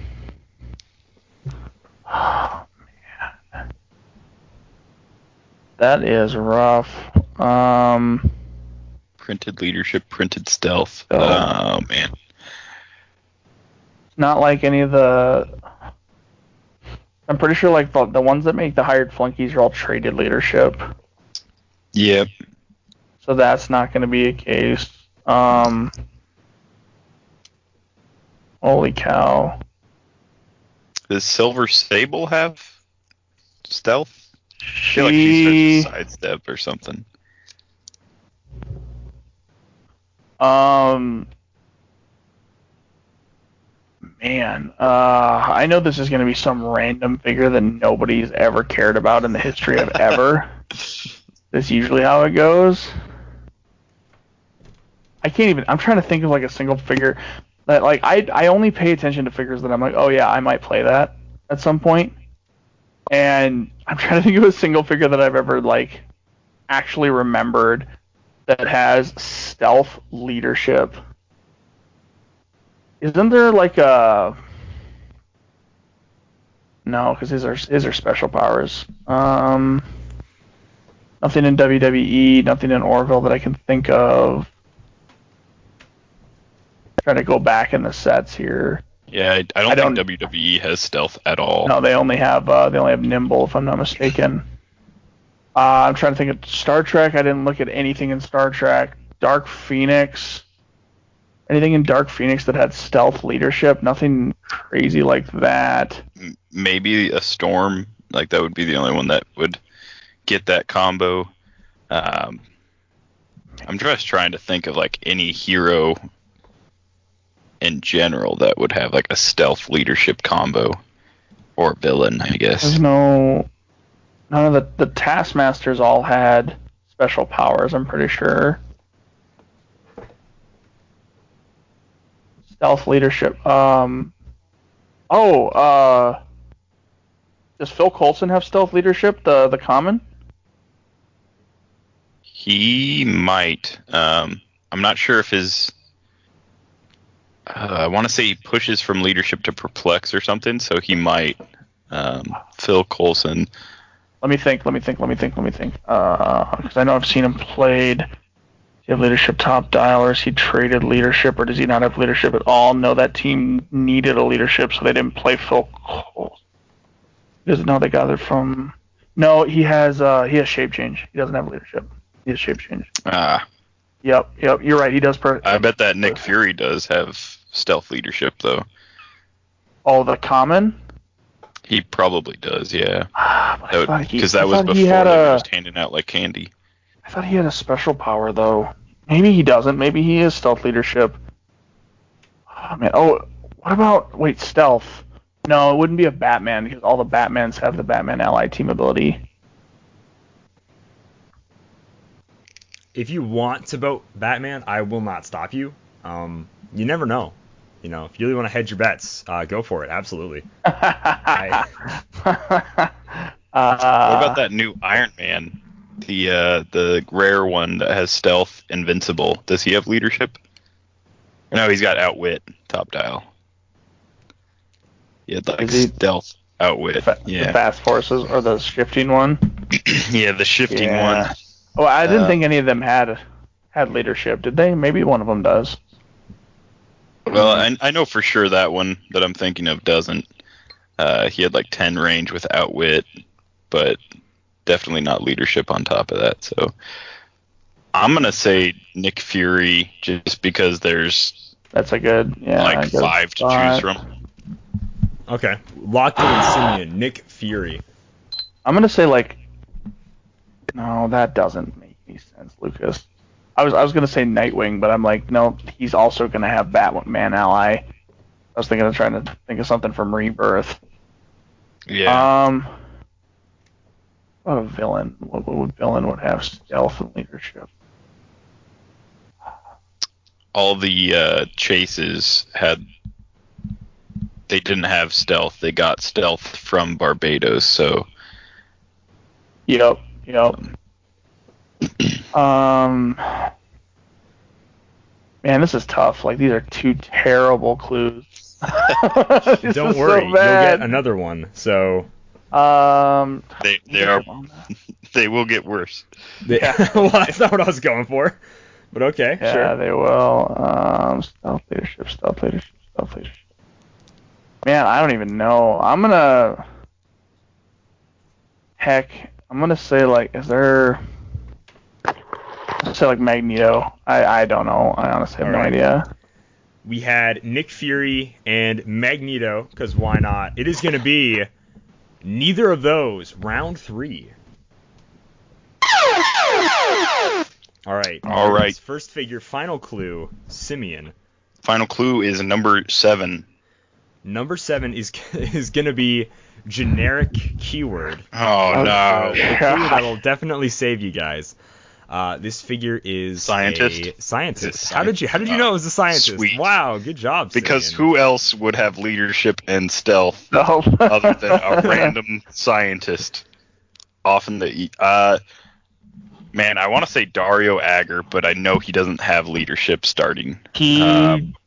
That is rough. Printed leadership, printed stealth. Oh. Oh man. Not like any of the. I'm pretty sure like the ones that make the hired flunkies are all traded leadership, Yep. so that's not going to be a case. Holy cow! Does Silver Sable have stealth? I feel like She she starts to sidestep or something. Man, I know this is going to be some random figure that nobody's ever cared about in the history of ever. That's usually how it goes. I can't even. I'm trying to think of like a single figure that like I only pay attention to figures that I'm like, oh yeah, I might play that at some point. And I'm trying to think of a single figure that I've ever like actually remembered that has stealth leadership. Isn't there like a... No, because his are special powers. Nothing in WWE, nothing in Orville that I can think of. Trying to go back in the sets here. Yeah, I don't think WWE has stealth at all. No, they only have Nimble, if I'm not mistaken. I'm trying to think of Star Trek. I didn't look at anything in Star Trek. Dark Phoenix. Anything in Dark Phoenix that had stealth leadership? Nothing crazy like that. Maybe a Storm. Like that would be the only one that would get that combo. I'm just trying to think of like any hero in general that would have like a stealth leadership combo, or villain, I guess. There's none of the Taskmasters all had special powers, I'm pretty sure. Stealth leadership. Does Phil Coulson have stealth leadership, the common? He might. I'm not sure if his... I want to say he pushes from leadership to perplex or something, so he might. Phil Coulson. Let me think. Because I know I've seen him played. Does he have leadership top dial, or is he traded leadership, or does he not have leadership at all? No, that team needed a leadership, so they didn't play Phil Coulson. He doesn't know they got it from... No, he has shape change. He doesn't have leadership. He has shape change. Yep, you're right. He does. I bet that Nick Fury does have stealth leadership, though. Oh, the common? He probably does, yeah. Because that was before they were just handing out like candy. I thought he had a special power, though. Maybe he doesn't. Maybe he is stealth leadership. Oh, man. Oh, what about... Wait, stealth. No, it wouldn't be a Batman, because all the Batmans have the Batman Ally team ability. If you want to vote Batman, I will not stop you. You never know. You know, if you really want to hedge your bets, go for it. Absolutely. What about that new Iron Man? The rare one that has stealth, invincible. Does he have leadership? No, he's got outwit, top dial. He had like stealth, outwit. The fast forces, or the shifting one? Yeah, the shifting one. Oh, I didn't think any of them had leadership, did they? Maybe one of them does. Well, I know for sure that one that I'm thinking of doesn't. He had like 10 range with outwit, but definitely not leadership on top of that. So I'm going to say Nick Fury just because there's that's a good, like 5 to choose from. Okay. Locked in Simeon, Nick Fury. I'm gonna say no, that doesn't make any sense, Lucas. I was gonna say Nightwing, but I'm like, no, he's also gonna have Batman ally. I was trying to think of something from Rebirth. Yeah. What a villain? What villain would have stealth and leadership? All the chases they didn't have stealth. They got stealth from Barbados, so. Yep. Man, this is tough. Like, these are two terrible clues. Don't worry, you'll get another one. So. They will get worse. Well, that's not what I was going for. But okay, yeah, sure. They will. Stealth leadership. Man, I don't even know. I'm gonna say is there? Let's say Magneto. I don't know. I honestly have no idea. We had Nick Fury and Magneto, because why not? It is going to be neither of those. Round 3. All right. First figure, final clue, Simeon. Final clue is number 7. Number 7 is going to be generic keyword. Oh, no. The clue that'll definitely save you guys. This figure is scientist. A scientist. How did you know it was a scientist? Sweet. Wow, good job, Because Simeon. who else would have leadership and stealth No. other than a random scientist? Often man, I want to say Dario Agger, but I know he doesn't have leadership starting. He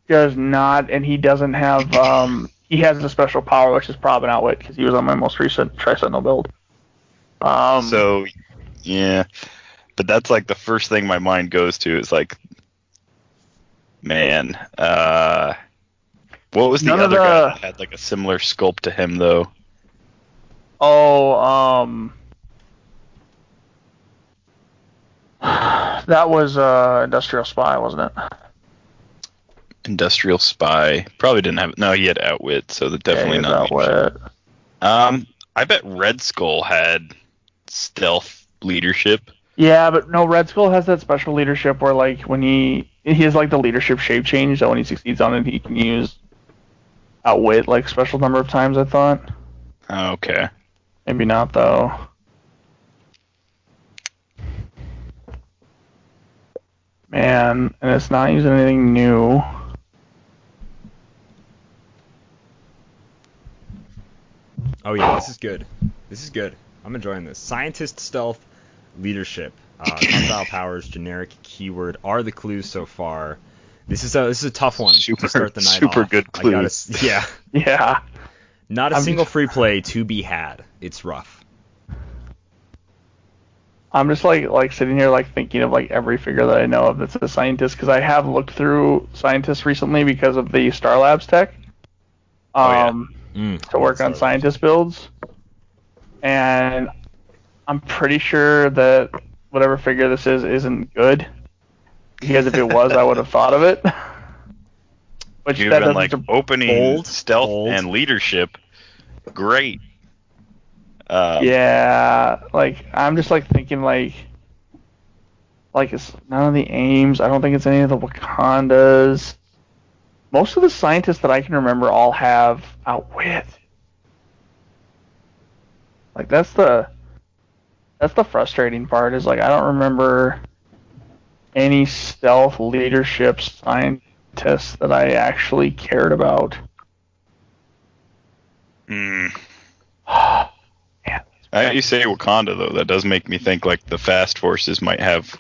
does not, and he doesn't have. He has a special power, which is Prob and Outwit, because he was on my most recent Tri-Sentinel build. So, yeah. But that's the first thing my mind goes to is man, what was the other guy that had a similar sculpt to him though? That was Industrial Spy, wasn't it? Industrial Spy probably didn't have. No, he had Outwit, so that definitely not. Outwit. I bet Red Skull had stealth leadership. Yeah, but no, Red Skull has that special leadership where when he has the leadership shape change, so when he succeeds on it, he can use Outwit special number of times. I thought. Okay. Maybe not though. Man, and it's not using anything new. Oh yeah, this is good. I'm enjoying this. Scientist, stealth, leadership, hostile powers, generic keyword are the clues so far. This is a tough one to start the night super off. Good clues. Yeah. Yeah. Not a single free play to be had. It's rough. I'm just sitting here thinking of every figure that I know of that's a scientist, because I have looked through scientists recently because of the Star Labs tech. To work on scientist builds, and I'm pretty sure that whatever figure this is isn't good, because if it was, I would have thought of it. Which you've that been opening stealth and leadership. Great. Yeah, I'm just thinking it's none of the aims. I don't think it's any of the Wakandas. Most of the scientists that I can remember all have Outwit. That's the frustrating part, is I don't remember any stealth leadership scientists that I actually cared about. Man. You say Wakanda though, that does make me think the Fast Forces might have,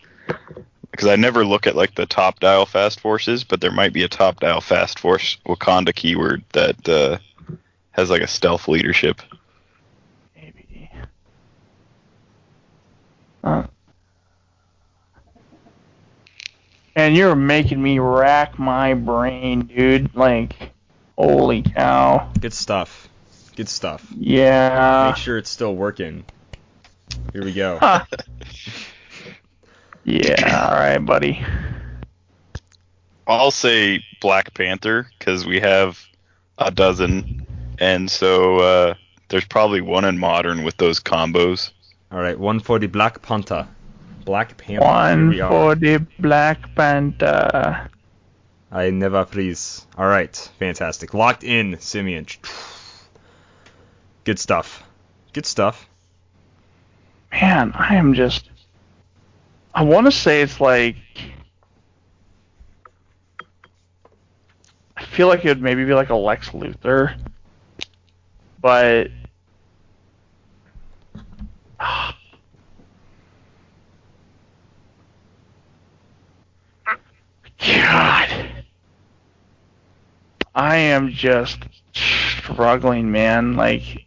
because I never look at the top dial Fast Forces, but there might be a top dial Fast Force Wakanda keyword that has a stealth leadership. Maybe. And you're making me rack my brain, dude. Holy cow. Good stuff. Yeah. Make sure it's still working. Here we go. Yeah, alright, buddy. I'll say Black Panther, because we have a dozen And so there's probably one in Modern with those combos. All right, one for the Black Panther. Black Panther. One for the Black Panther. I never freeze. All right, fantastic. Locked in, Simeon. Good stuff. Good stuff. Man, I want to say it's like... I feel like it would maybe be like a Lex Luthor. But... God. I am just struggling, man. Like,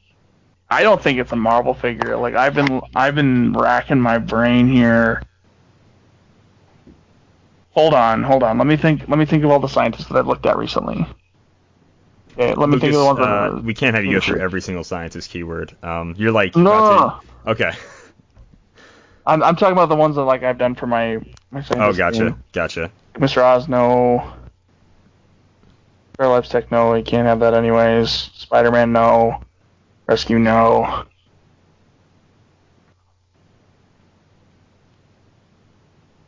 I don't think it's a Marvel figure. Like, I've been racking my brain here. Hold on. Let me think of all the scientists that I've looked at recently. Okay, let me think of the ones that we can't have you go through every single scientist keyword. You're like no. Okay. I'm talking about the ones that like I've done for my scientist. Oh, gotcha. Team. Gotcha. Mr. Oz, no. Parallax Tech, no. You can't have that anyways. Spider-Man, no. Rescue, no.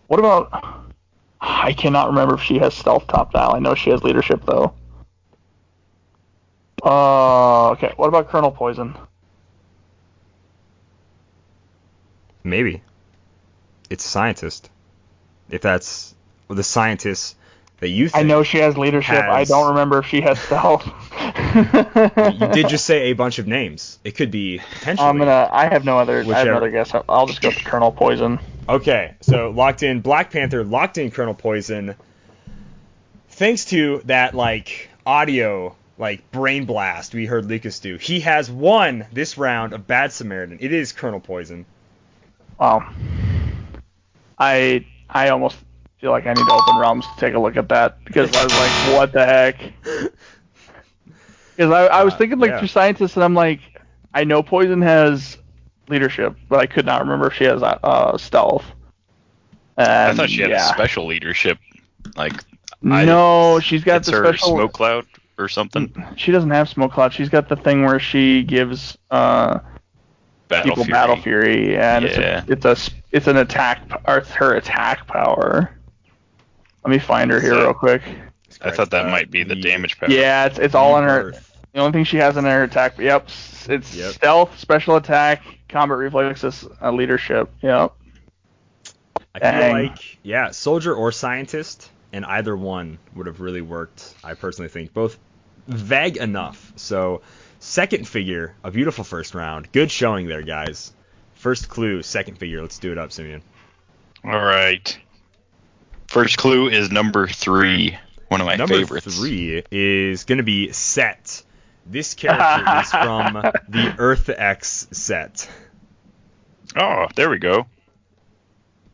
What about... I cannot remember if she has stealth top now. I know she has leadership, though. Okay. What about Colonel Poison? Maybe. It's a scientist. If that's the scientist that you think I know she has leadership. I don't remember if she has stealth. You did just say a bunch of names. It could be potentially. I have no other guess. I'll just go with Colonel Poison. Okay, so locked in Black Panther, locked in Colonel Poison. Thanks to that like audio like brain blast we heard Lucas do, he has won this round of Bad Samaritan. It is Colonel Poison. Wow. I almost feel like I need to open Realms to take a look at that because I was like, what the heck? Because I was thinking like through scientists and I'm like, I know Poison has leadership, but I could not remember if she has stealth. And, I thought she had a special leadership, like she's got the special smoke cloud or something. She doesn't have smoke cloud. She's got the thing where she gives people Battle Fury, and it's an attack, or it's her attack power. Let me find her here real quick. I thought that might be the damage power. Yeah, it's all in her. The only thing she has in her attack. Yep, it's stealth, special attack, combat reflexes, leadership. Yep. I feel like soldier or scientist, and either one would have really worked. I personally think both vague enough. So second figure, a beautiful first round. Good showing there, guys. First clue, second figure. Let's do it up, Simeon. All right. First clue is number 3. One of my favorites. Number 3 is going to be Set. This character is from the Earth X set. Oh, there we go.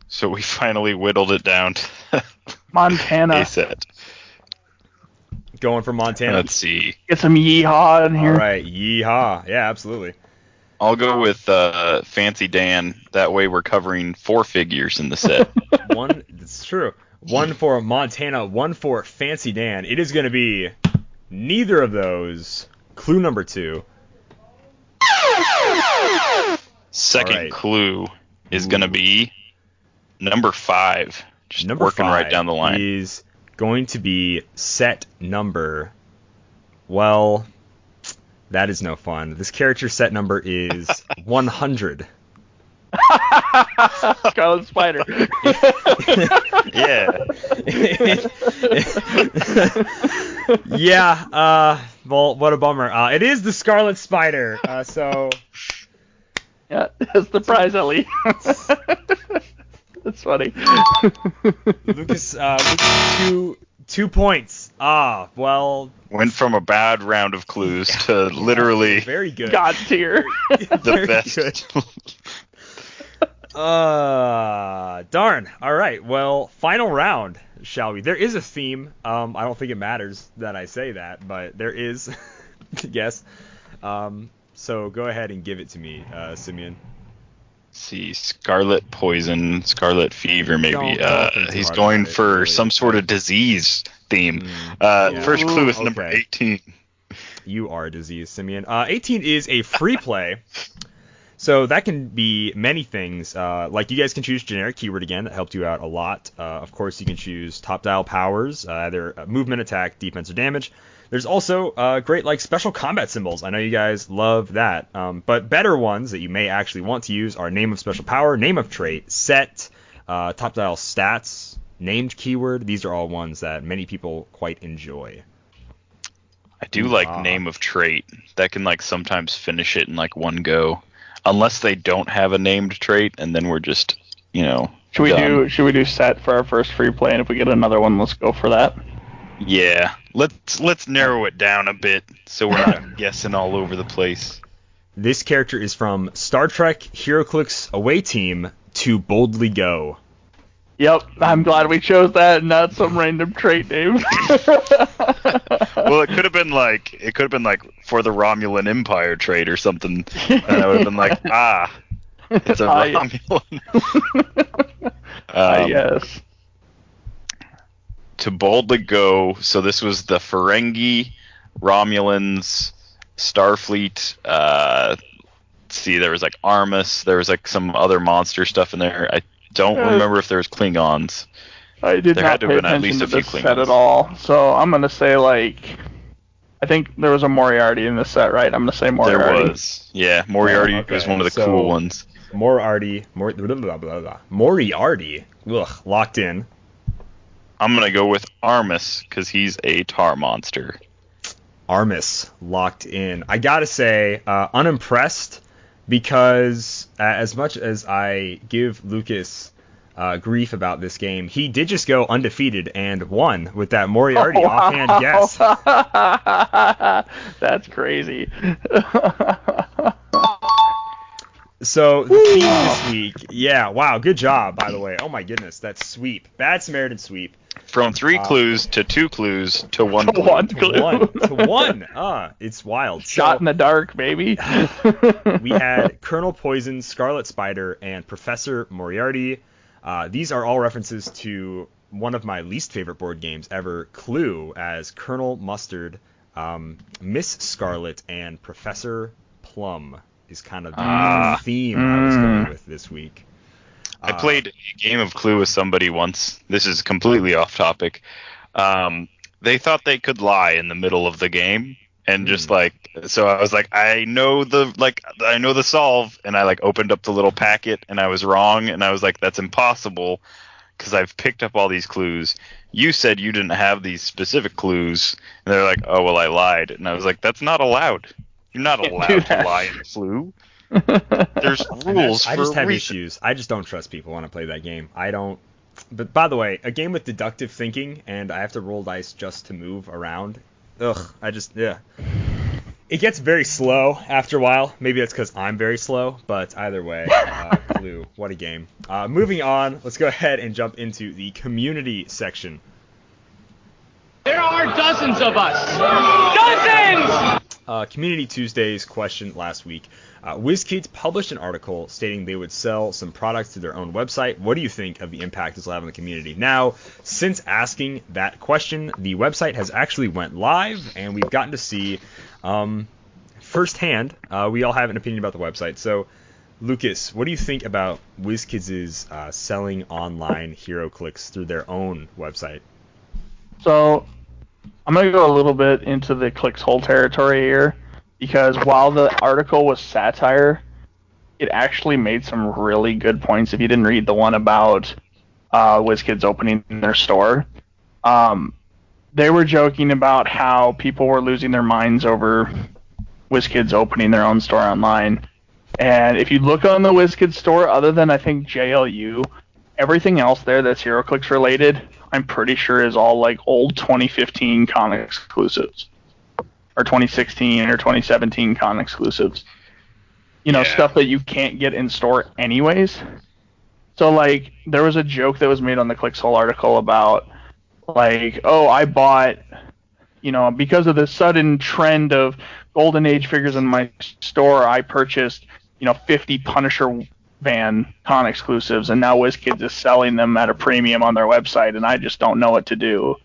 So we finally whittled it down to Montana. A set. Going for Montana. Let's see. Get some yeehaw in here. All right, yeehaw. Yeah, absolutely. I'll go with Fancy Dan. That way we're covering 4 figures in the set. It's true. 1 for Montana, 1 for Fancy Dan. It is going to be neither of those. Clue number 2. Second clue is going to be number 5. Just number working 5 right down the line. Is going to be set number. Well, that is no fun. This character set number is 100. Scarlet Spider. Yeah. Yeah. Well, what a bummer. It is the Scarlet Spider. So. Yeah, that's the prize, Ellie. That's funny. Lucas, 2 points. Well. Went from a bad round of clues to literally very good. God tier. The best. Good. Darn. All right. Well, final round, shall we? There is a theme. I don't think it matters that I say that, but there is. Yes. So go ahead and give it to me, Simeon. See, Scarlet Poison, Scarlet Fever, maybe. Don't He's going for some sort of disease theme. First clue is number 18. You are a disease, Simeon. 18 is a free play. So that can be many things. Like you guys can choose generic keyword again. That helped you out a lot. Of course, you can choose top dial powers, either movement, attack, defense, or damage. There's also great like special combat symbols. I know you guys love that. But better ones that you may actually want to use are name of special power, name of trait, set, top dial stats, named keyword. These are all ones that many people quite enjoy. I do like name of trait. That can like sometimes finish it in like one go. Unless they don't have a named trait, and then we're just, Should we do set for our first free play, and if we get another one, let's go for that? Yeah. Let's narrow it down a bit so we're not guessing all over the place. This character is from Star Trek Heroclix Away Team to Boldly Go. Yep, I'm glad we chose that and not some random trait name. Well, it could have been like for the Romulan Empire trait or something, and I would have been like, it's a Romulan. Yes. To Boldly Go. So this was the Ferengi, Romulans, Starfleet. Let's see, there was like Armus. There was like some other monster stuff in there. I don't remember if there was Klingons. I did not pay attention to this set at all. So I'm going to say, I think there was a Moriarty in this set, right? I'm going to say Moriarty. There was. Yeah, Moriarty was one of the cool ones. Moriarty. Ugh, locked in. I'm going to go with Armus, because he's a tar monster. Armus, locked in. I got to say, unimpressed, because as much as I give Lucas grief about this game, he did just go undefeated and won with that Moriarty offhand guess. That's crazy. So the theme this week, wow, good job, by the way. Oh my goodness, that sweep. Bad Samaritan sweep. From 3 clues to 2 clues to 1 clue. To one. It's wild. Shot in the dark, baby. We had Colonel Poison, Scarlet Spider, and Professor Moriarty. These are all references to one of my least favorite board games ever, Clue, as Colonel Mustard, Miss Scarlet, and Professor Plum is kind of the theme I was going with this week. I played a game of Clue with somebody once. This is completely off topic. They thought they could lie in the middle of the game, and just so I was like, I know the solve, and I opened up the little packet, and I was wrong, and I was like, that's impossible, because I've picked up all these clues. You said you didn't have these specific clues, and they're like, oh well, I lied, and I was like, that's not allowed. You're not allowed to lie in Clue. There's rules. I just have issues. I just don't trust people when I play that game. I don't. But by the way, a game with deductive thinking and I have to roll dice just to move around. It gets very slow after a while. Maybe that's because I'm very slow. But either way, Clue, what a game. Moving on, let's go ahead and jump into the community section. There are dozens of us. Dozens! Community Tuesday's question last week. WizKids published an article stating they would sell some products to their own website. What do you think of the impact this will have on the community? Now, since asking that question, the website has actually went live, and we've gotten to see firsthand. We all have an opinion about the website. So, Lucas, what do you think about WizKids' selling online Heroclix through their own website? So, I'm going to go a little bit into the Clix hole territory here, because while the article was satire, it actually made some really good points. If you didn't read the one about WizKids opening their store, they were joking about how people were losing their minds over WizKids opening their own store online. And if you look on the WizKids store, other than I think JLU, everything else there that's Heroclix related, I'm pretty sure is all old 2015 con exclusives. Or 2016 or 2017 con exclusives. Stuff that you can't get in store anyways. So, there was a joke that was made on the Clixhole article about, I bought, because of the sudden trend of Golden Age figures in my store, I purchased, 50 Punisher Van con exclusives, and now WizKids is selling them at a premium on their website, and I just don't know what to do.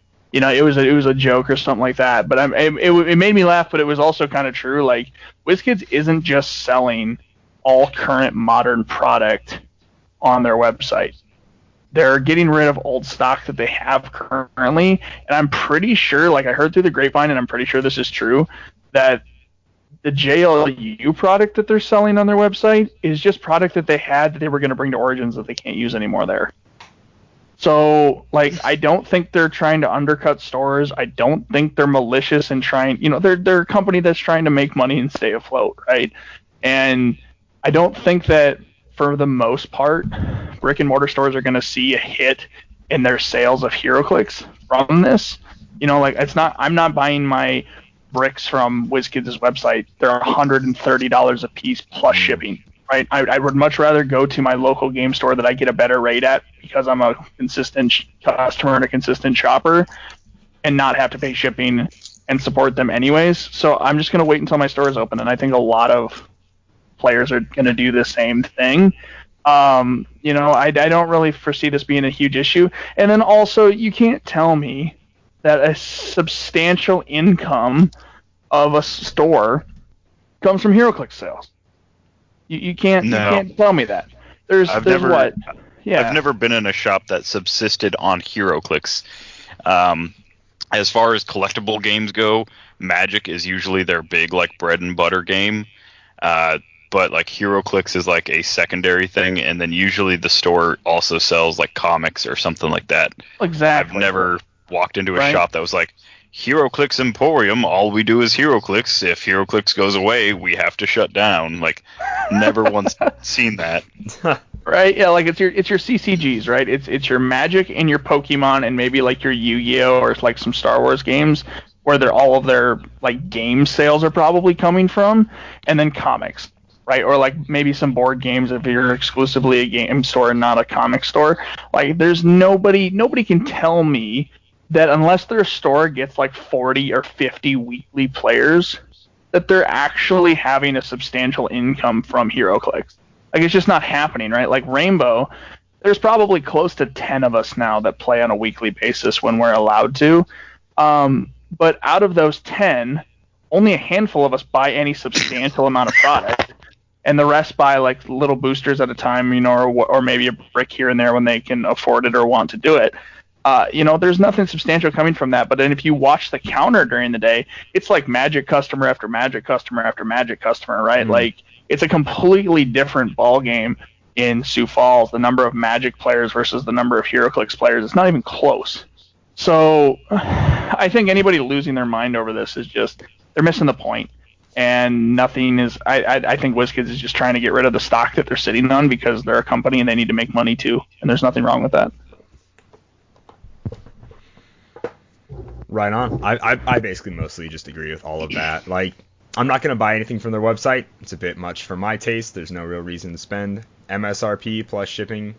it was a joke or something like that. But it made me laugh, but it was also kind of true. Like, WizKids isn't just selling all current modern product on their website. They're getting rid of old stock that they have currently, and I'm pretty sure, like I heard through the grapevine, and I'm pretty sure this is true, that the JLU product that they're selling on their website is just product that they had that they were going to bring to Origins that they can't use anymore there. So, like, I don't think they're trying to undercut stores. I don't think they're malicious and trying, they're a company that's trying to make money and stay afloat, right? And I don't think that, for the most part, brick and mortar stores are going to see a hit in their sales of Heroclix from this. I'm not buying my bricks from WizKids' website. They're $130 a piece plus shipping, right? I would much rather go to my local game store that I get a better rate at because I'm a consistent customer and a consistent shopper and not have to pay shipping and support them anyways. So I'm just going to wait until my store is open, and I think a lot of players are going to do the same thing. I don't really foresee this being a huge issue. And then also, you can't tell me that a substantial income of a store comes from Heroclix sales. You can't tell me that. I've never been in a shop that subsisted on Heroclix. As far as collectible games go, Magic is usually their big like bread and butter game. But like Heroclix is like a secondary thing, and then usually the store also sells like comics or something like that. Exactly. I've never walked into a shop that was like, Heroclix Emporium, all we do is Heroclix. If Heroclix goes away, we have to shut down. Like, never once seen that. Right? Yeah, like it's your CCGs, right? It's your Magic and your Pokemon and maybe like your Yu-Gi-Oh or like some Star Wars games where all of their like game sales are probably coming from, and then comics. Right, or like maybe some board games if you're exclusively a game store and not a comic store. Like, there's nobody can tell me that unless their store gets like 40 or 50 weekly players, that they're actually having a substantial income from Heroclix. Like, it's just not happening, right? Like Rainbow, there's probably close to 10 of us now that play on a weekly basis when we're allowed to. But out of those 10, only a handful of us buy any substantial amount of product. And the rest buy like little boosters at a time, or maybe a brick here and there when they can afford it or want to do it. There's nothing substantial coming from that. But then if you watch the counter during the day, it's like Magic customer after Magic customer after Magic customer, right? Mm-hmm. Like, it's a completely different ball game in Sioux Falls. The number of Magic players versus the number of Heroclix players, it's not even close. So I think anybody losing their mind over this is just, they're missing the point. And nothing is. I think WizKids is just trying to get rid of the stock that they're sitting on because they're a company and they need to make money too. And there's nothing wrong with that. Right on. I basically mostly just agree with all of that. Like, I'm not going to buy anything from their website. It's a bit much for my taste. There's no real reason to spend MSRP plus shipping.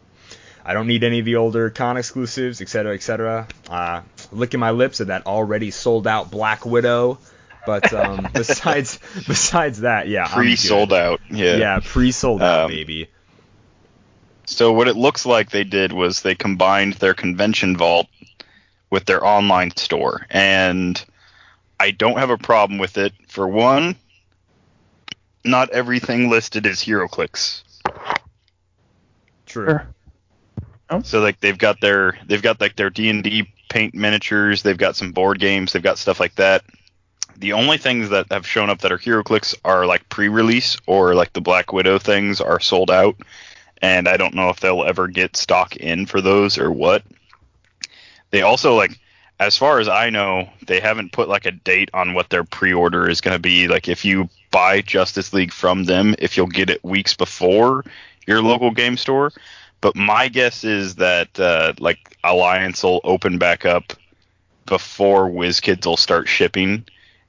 I don't need any of the older con exclusives, etc., etc. Licking my lips at that already sold out Black Widow. But besides that, yeah, pre-sold out. Yeah, pre-sold out, baby. So what it looks like they did was they combined their convention vault with their online store, and I don't have a problem with it. For one, not everything listed is Heroclix. True. So like they've got like their D&D paint miniatures, they've got some board games, they've got stuff like that. The only things that have shown up that are Heroclix are like pre-release, or like the Black Widow things are sold out, and I don't know if they'll ever get stock in for those or what. They also, like, as far as I know, they haven't put like a date on what their pre-order is going to be. Like, if you buy Justice League from them, if you'll get it weeks before your local game store. But my guess is that like Alliance will open back up before WizKids will start shipping.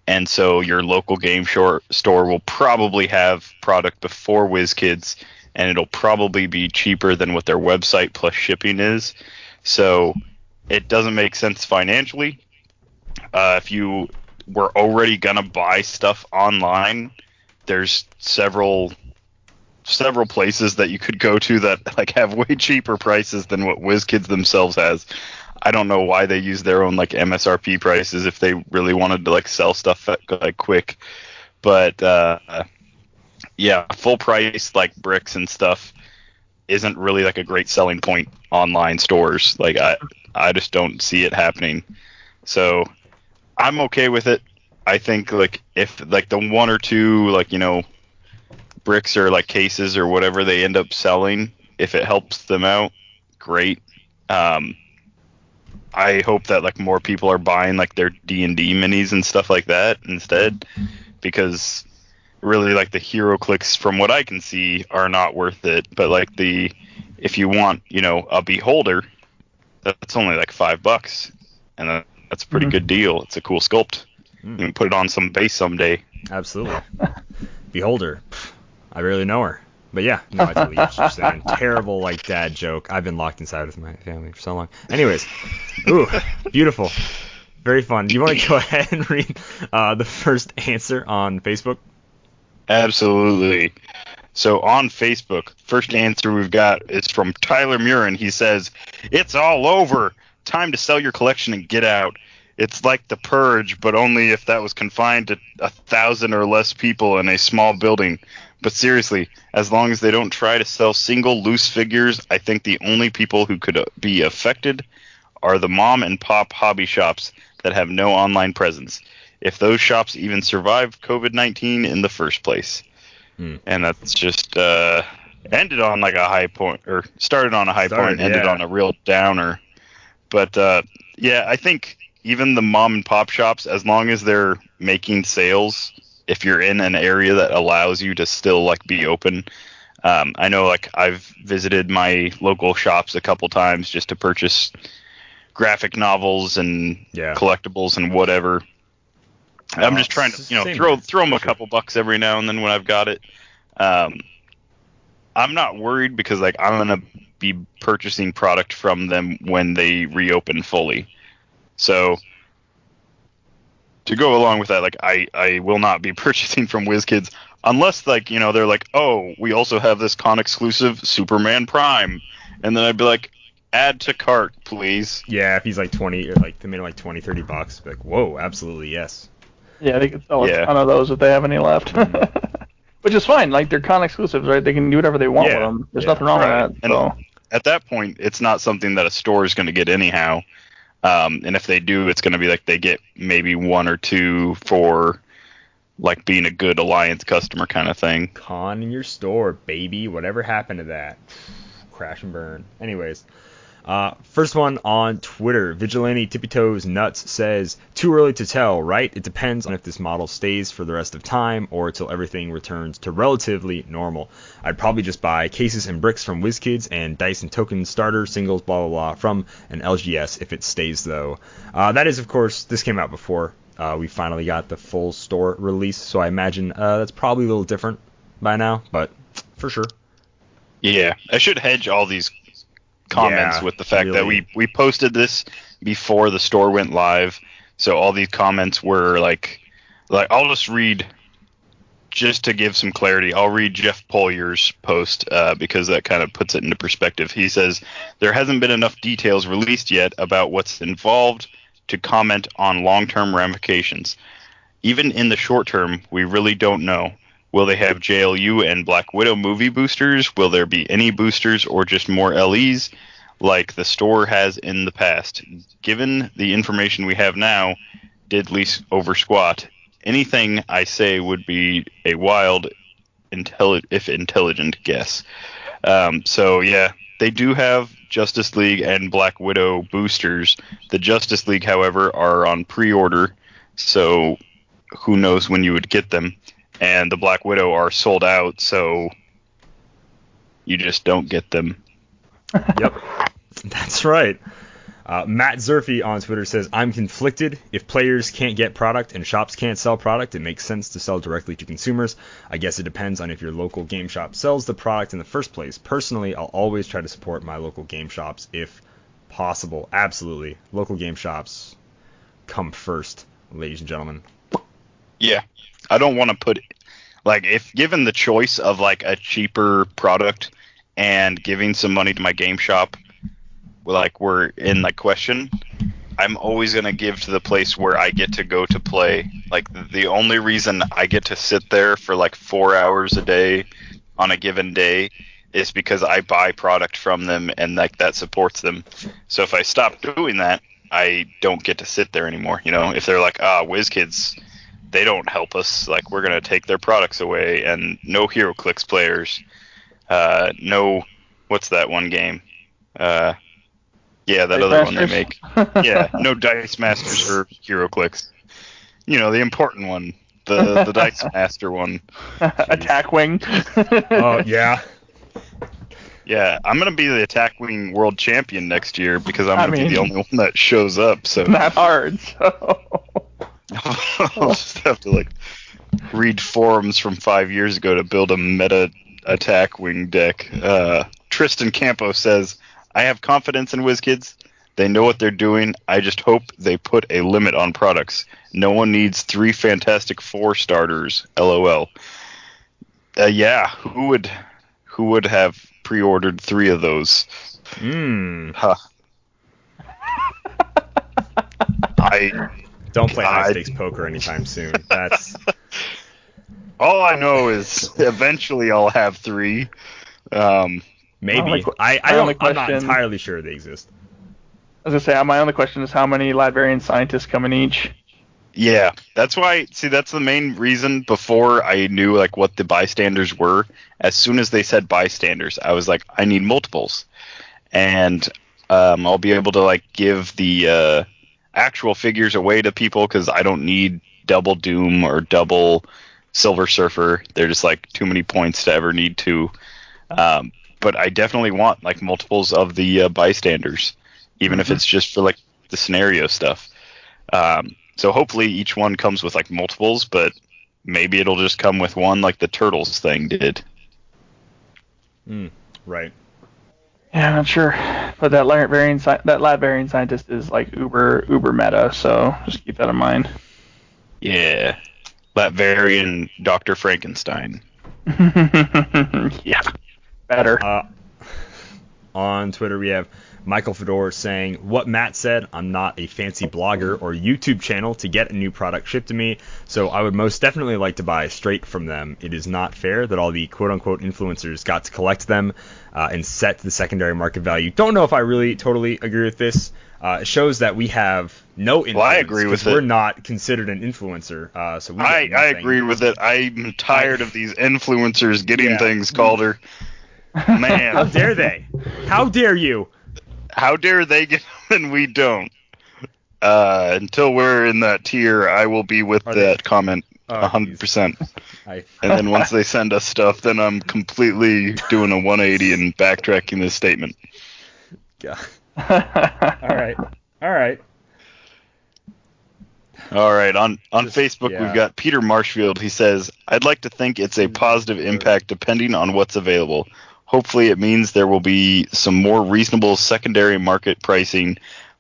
And so your local game store will probably have product before WizKids, and it'll probably be cheaper than what their website plus shipping is. So it doesn't make sense financially. If you were already going to buy stuff online, there's several places that you could go to that like have way cheaper prices than what WizKids themselves has. I don't know why they use their own like MSRP prices if they really wanted to like sell stuff like quick. But yeah, full price like bricks and stuff isn't really like a great selling point online stores. Like I just don't see it happening. So I'm okay with it. I think like if like the one or two like, you know, bricks or like cases or whatever they end up selling, if it helps them out, great. I hope that like more people are buying like their D&D minis and stuff like that instead, because really like the Heroclix from what I can see are not worth it. But like if you want, you know, a beholder, that's only like $5, and that's a pretty good deal. It's a cool sculpt. You can put it on some base someday. Absolutely. Beholder. I barely know her. But yeah, no, I totally understand. Terrible like dad joke. I've been locked inside with my family for so long. Anyways, ooh, beautiful. Very fun. Do you want to go ahead and read the first answer on Facebook? Absolutely. So on Facebook, first answer we've got is from Tyler Murin. He says, "It's all over. Time to sell your collection and get out. It's like the Purge, but only if that was confined to 1,000 or less people in a small building. But seriously, as long as they don't try to sell single loose figures, I think the only people who could be affected are the mom and pop hobby shops that have no online presence, if those shops even survived COVID-19 in the first place." And that's just ended on like a high point, or started on a high point, ended on a real downer. But yeah, I think even the mom and pop shops, as long as they're making sales, if you're in an area that allows you to still like be open. I know like I've visited my local shops a couple times just to purchase graphic novels and collectibles and whatever. I'm just trying to, you know, throw them a couple bucks every now and then when I've got it. I'm not worried because like I'm gonna be purchasing product from them when they reopen fully. So to go along with that, like I will not be purchasing from WizKids unless like, you know, they're like, oh, we also have this con exclusive Superman Prime, and then I'd be like, add to cart, please. Yeah, if he's like 20 or like they made him like $20-$30, like whoa, absolutely yes. Yeah, they could sell a ton of those if they have any left. Which is fine. Like, they're con exclusives, right? They can do whatever they want with them. There's nothing wrong with that. And so. At that point, it's not something that a store is going to get anyhow. And if they do, it's going to be like they get maybe one or two for like being a good Alliance customer kind of thing. Con in your store, baby. Whatever happened to that? Crash and burn. Anyways. First one on Twitter. Vigilante Tippy Toes Nuts says, "Too early to tell, right? It depends on if this model stays for the rest of time or till everything returns to relatively normal. I'd probably just buy cases and bricks from WizKids and dice and token starter singles blah blah blah from an LGS if it stays though." That is, of course, this came out before we finally got the full store release, so I imagine that's probably a little different by now, but for sure. Yeah, I should hedge all these comments with the fact that we posted this before the store went live, so all these comments were like I'll just read, just to give some clarity, I'll read Jeff Polier's post because that kind of puts it into perspective. He says, "There hasn't been enough details released yet about what's involved to comment on long-term ramifications. Even in the short term, we really don't know. Will they have JLU and Black Widow movie boosters? Will there be any boosters or just more LEs like the store has in the past? Given the information we have now, diddly over squat. Anything I say would be a wild, if intelligent guess." So yeah, they do have Justice League and Black Widow boosters. The Justice League, however, are on pre-order, so who knows when you would get them. And the Black Widow are sold out, so you just don't get them. Yep, that's right. Matt Zerfy on Twitter says, "I'm conflicted. If players can't get product and shops can't sell product, it makes sense to sell directly to consumers. I guess it depends on if your local game shop sells the product in the first place. Personally, I'll always try to support my local game shops if possible." Absolutely. Local game shops come first, ladies and gentlemen. Yeah. I don't want to put, like, if given the choice of like a cheaper product and giving some money to my game shop, were in like question, I'm always going to give to the place where I get to go to play. Like, the only reason I get to sit there for like 4 hours a day on a given day is because I buy product from them, and like that supports them. So if I stop doing that, I don't get to sit there anymore. You know, if they're like, WizKids, they don't help us, like, we're going to take their products away, and no Heroclix players, no, what's that one game? Yeah, that other one they make. Yeah, no Dice Masters or Heroclix. You know, the important one. The Dice Master one. Attack Wing. Oh, yeah. Yeah, I'm going to be the Attack Wing World Champion next year because I'm going to be the only one that shows up. So not hard, so... I'll just have to, like, read forums from 5 years ago to build a meta Attack Wing deck. Tristan Campo says, I have confidence in WizKids. They know what they're doing. I just hope they put a limit on products. No one needs 3 Fantastic Four starters. LOL. Yeah, who would have pre-ordered 3 of those? Huh. I don't play high stakes poker anytime soon. That's all I know is eventually I'll have 3. Maybe. I'm not entirely sure they exist. I was going to say, my only question is how many Latvian scientists come in each? Yeah, that's why, that's the main reason before I knew, like, what the bystanders were. As soon as they said bystanders, I was like, I need multiples. And I'll be able to, like, give the actual figures away to people because I don't need double Doom or double Silver Surfer. They're just, like, too many points to ever need to. But I definitely want, like, multiples of the bystanders, even if it's just for, like, the scenario stuff. So hopefully each one comes with, like, multiples, but maybe it'll just come with one like the Turtles thing did. Right. Yeah, I'm not sure. But that Latvian scientist is, like, uber meta, so just keep that in mind. Yeah. Latvian Dr. Frankenstein. Yeah. Better. On Twitter, we have Michael Fedor saying, what Matt said, I'm not a fancy blogger or YouTube channel to get a new product shipped to me, so I would most definitely like to buy straight from them. It is not fair that all the quote-unquote influencers got to collect them and set the secondary market value. Don't know if I really totally agree with this. It shows that we have no influence. Well, I agree with it. We're not considered an influencer. So I agree with it. I'm tired of these influencers getting things, Calder. Man. How dare they? How dare you? How dare they get them and we don't? Until we're in that tier, I will be with that comment 100%. And then once they send us stuff, then I'm completely doing a 180 and backtracking this statement. Yeah. All right. On Facebook, we've got Peter Marshfield. He says, I'd like to think it's a positive impact depending on what's available. Hopefully it means there will be some more reasonable secondary market pricing,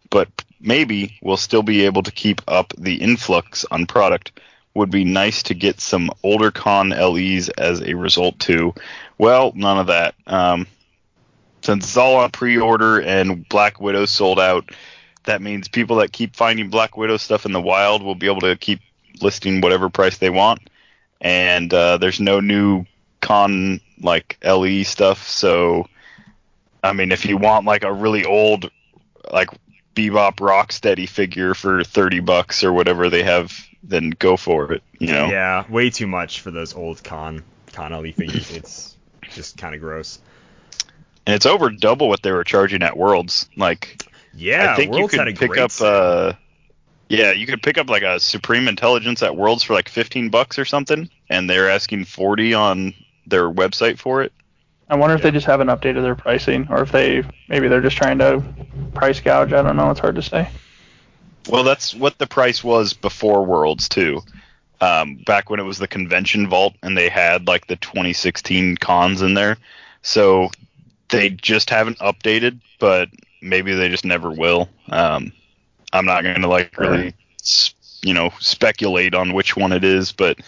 but maybe we'll still be able to keep up the influx on product. Would be nice to get some older con LEs as a result too. Well, none of that. Since it's all on pre-order and Black Widow sold out, that means people that keep finding Black Widow stuff in the wild will be able to keep listing whatever price they want. And there's no new con like LE stuff, so I mean, if you want like a really old like Bebop Rocksteady figure for $30 or whatever they have, then go for it, you know. Yeah, way too much for those old con LE figures. It's just kind of gross. And it's over double what they were charging at Worlds. Like, yeah, I think Worlds you had a could pick great up sale. you could pick up like a Supreme Intelligence at Worlds for like $15 or something, and they're asking $40 on their website for it. I wonder if they just haven't updated their pricing, or if maybe they're just trying to price gouge. I don't know. It's hard to say. Well, that's what the price was before Worlds too. Back when it was the convention vault and they had like the 2016 cons in there. So they just haven't updated, but maybe they just never will. I'm not going to like really, speculate on which one it is, but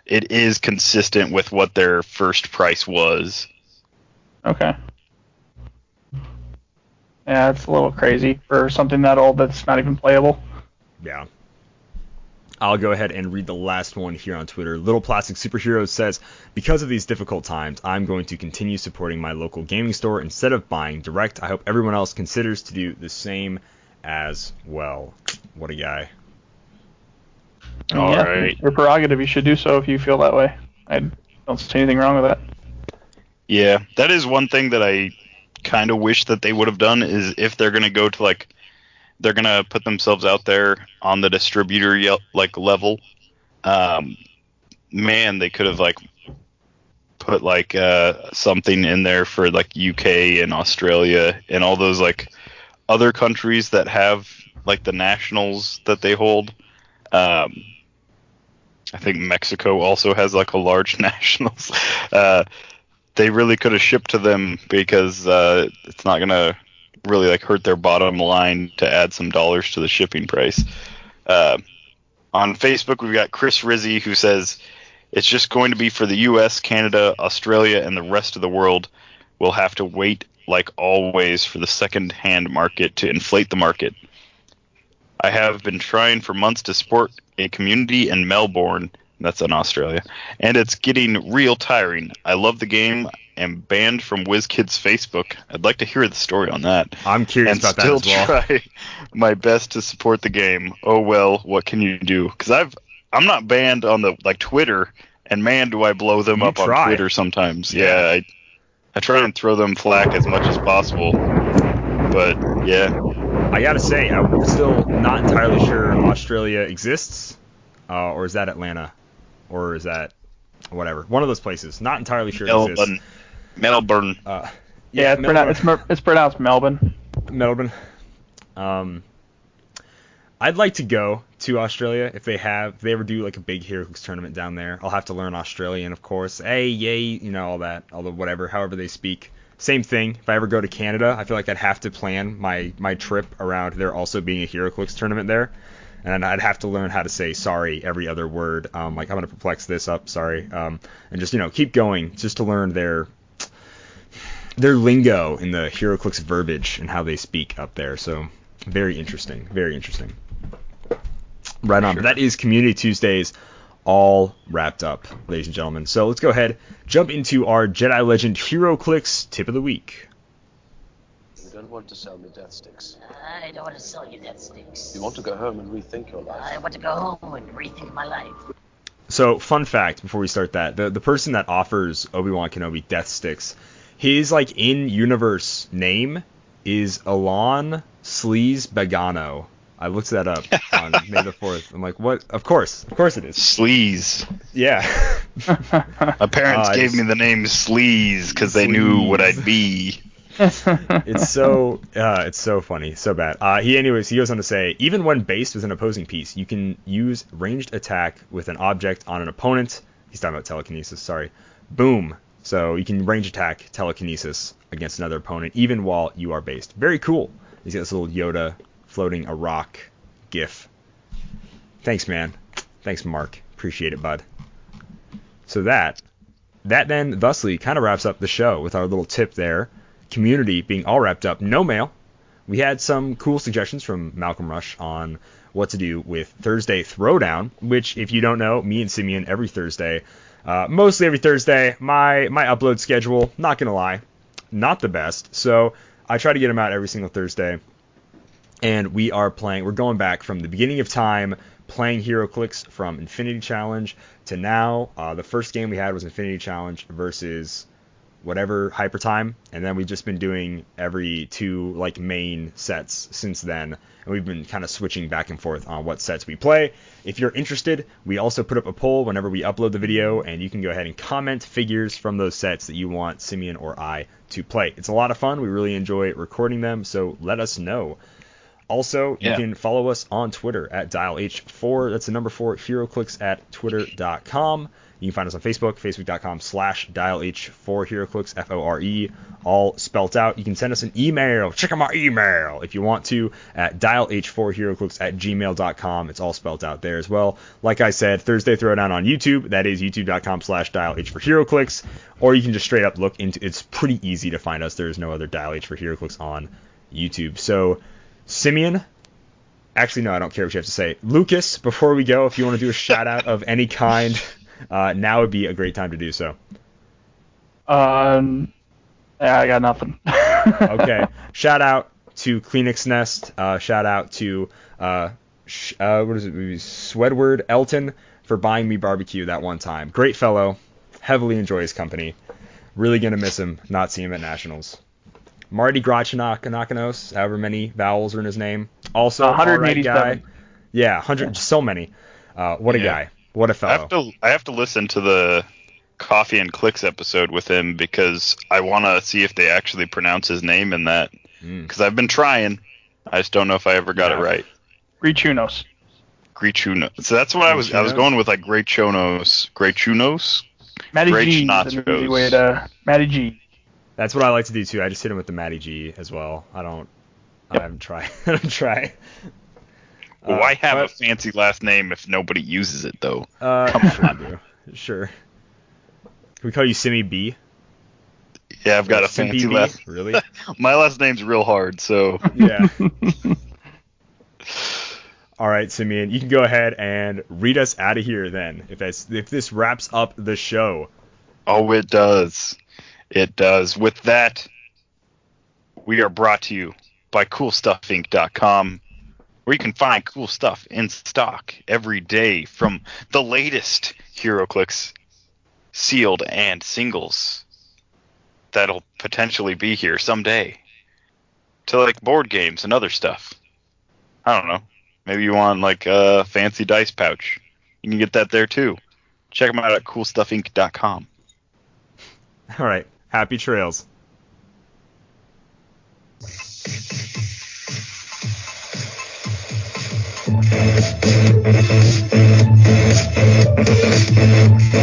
it is consistent with what their first price was. Okay. Yeah, it's a little crazy for something that old that's not even playable. Yeah. I'll go ahead and read the last one here on Twitter. Little Plastic Superheroes says, because of these difficult times, I'm going to continue supporting my local gaming store instead of buying direct. I hope everyone else considers to do the same as well. What a guy. All right. Your prerogative. You should do so if you feel that way. I don't see anything wrong with that. Yeah, that is one thing that I kind of wish that they would have done, is if they're going to go to, like, they're going to put themselves out there on the distributor level. Man, they could have put something in there for like UK and Australia and all those like other countries that have like the nationals that they hold. I think Mexico also has like a large nationals. They really could have shipped to them, because it's not going to really like hurt their bottom line to add some dollars to the shipping price. On Facebook, we've got Chris Rizzi, who says it's just going to be for the US, Canada, Australia, and the rest of the world. We'll have to wait, like always, for the second-hand market to inflate the market. I have been trying for months to support a community in Melbourne, that's in Australia, and it's getting real tiring. I love the game. Am banned from WizKids Facebook. I'd like to hear the story on that. I'm curious about that as well. And still try my best to support the game. Oh well, what can you do? Because I'm not banned on the Twitter, and man, do I blow them up on Twitter sometimes. Yeah, I try and throw them flack as much as possible. But yeah, I gotta say, I'm still not entirely sure Australia exists, or is that Atlanta, or is that whatever, one of those places. Not entirely sure it exists. Melbourne. Yeah, it's pronounced Melbourne. Melbourne. I'd like to go to Australia if they ever do like a big Heroclix tournament down there. I'll have to learn Australian, of course. Hey, yay, all that, however they speak. Same thing. If I ever go to Canada, I feel like I'd have to plan my trip around there also being a Heroclix tournament there. And I'd have to learn how to say sorry every other word. I'm going to perplex this up, sorry. And just, keep going just to learn their lingo in the Heroclix verbiage and how they speak up there. So very interesting. Very interesting. Right on. Sure. That is Community Tuesdays all wrapped up, ladies and gentlemen. So let's go ahead, jump into our Jedi Legend Heroclix tip of the week. You don't want to sell me death sticks. I don't want to sell you death sticks. You want to go home and rethink your life. I want to go home and rethink my life. So, fun fact before we start that, the person that offers Obi-Wan Kenobi death sticks, his in-universe name is Alon Sleaze Bagano. I looked that up on May the 4th. I'm like, what? Of course it is. Sleaze. Yeah. My parents gave me the name Sleaze because they knew what I'd be. It's so funny, so bad. He goes on to say, even when based with an opposing piece, you can use ranged attack with an object on an opponent. He's talking about telekinesis, sorry. Boom. So you can range attack telekinesis against another opponent, even while you are based. Very cool. He's got this little Yoda floating a rock gif. Thanks, man. Thanks, Mark. Appreciate it, bud. So that then thusly kind of wraps up the show with our little tip there. Community being all wrapped up. No mail. We had some cool suggestions from Malcolm Rush on what to do with Thursday Throwdown, which, if you don't know, me and Simeon every Thursday, mostly every Thursday, my upload schedule, not going to lie, not the best. So I try to get them out every single Thursday. And we're going back from the beginning of time, playing Heroclix from Infinity Challenge to now. The first game we had was Infinity Challenge versus whatever Hyper Time, and then we've just been doing every two main sets since then, and we've been kind of switching back and forth on what sets we play. If you're interested, we also put up a poll whenever we upload the video, and you can go ahead and comment figures from those sets that you want Simeon or I to play. It's a lot of fun. We really enjoy recording them, so let us know. Also, you can follow us on Twitter at DialH4. That's the number 4, Heroclix at twitter.com. You can find us on Facebook, facebook.com/DialH4Heroclix, F-O-R-E, all spelt out. You can send us an email. Check out my email if you want to at dialH4Heroclix@gmail.com. It's all spelt out there as well. Like I said, Thursday Throwdown on YouTube. That is youtube.com/DialH4Heroclix. Or you can just straight up look into. It's pretty easy to find us. There is no other DialH4Heroclix on YouTube. So, Simeon, actually, no, I don't care what you have to say. Lucas, before we go, if you want to do a shout out of any kind, now would be a great time to do so. Yeah, I got nothing. Okay. Shout out to Kleenex Nest. Shout out to Swedward Elton for buying me barbecue that one time. Great fellow. Heavily enjoy his company. Really gonna miss him. Not see him at Nationals. Marty Grachanakanos, however many vowels are in his name. Also, 187. All right guy. Yeah, 100. So many. What a guy. What a fellow. I have to listen to the Coffee and Clicks episode with him because I want to see if they actually pronounce his name in that. Because I've been trying. I just don't know if I ever got it right. Grichunos. So that's what I was going with, like Great Chunos. Matty Great G. Nachos. Easy way to Matty G. That's what I like to do too. I just hit him with the Matty G as well. I haven't tried. Well, why have a fancy last name if nobody uses it though? Come on, bro. Sure. Can we call you Simmy B? Yeah, I've got a fancy last. Really? My last name's real hard, so. Yeah. All right, Simeon, you can go ahead and read us out of here then. If this wraps up the show. Oh, it does. It does. With that, we are brought to you by CoolStuffInc.com, where you can find cool stuff in stock every day, from the latest Heroclix sealed and singles that'll potentially be here someday, to like board games and other stuff. I don't know. Maybe you want like a fancy dice pouch. You can get that there too. Check them out at CoolStuffInc.com. All right. Happy trails. Thank you.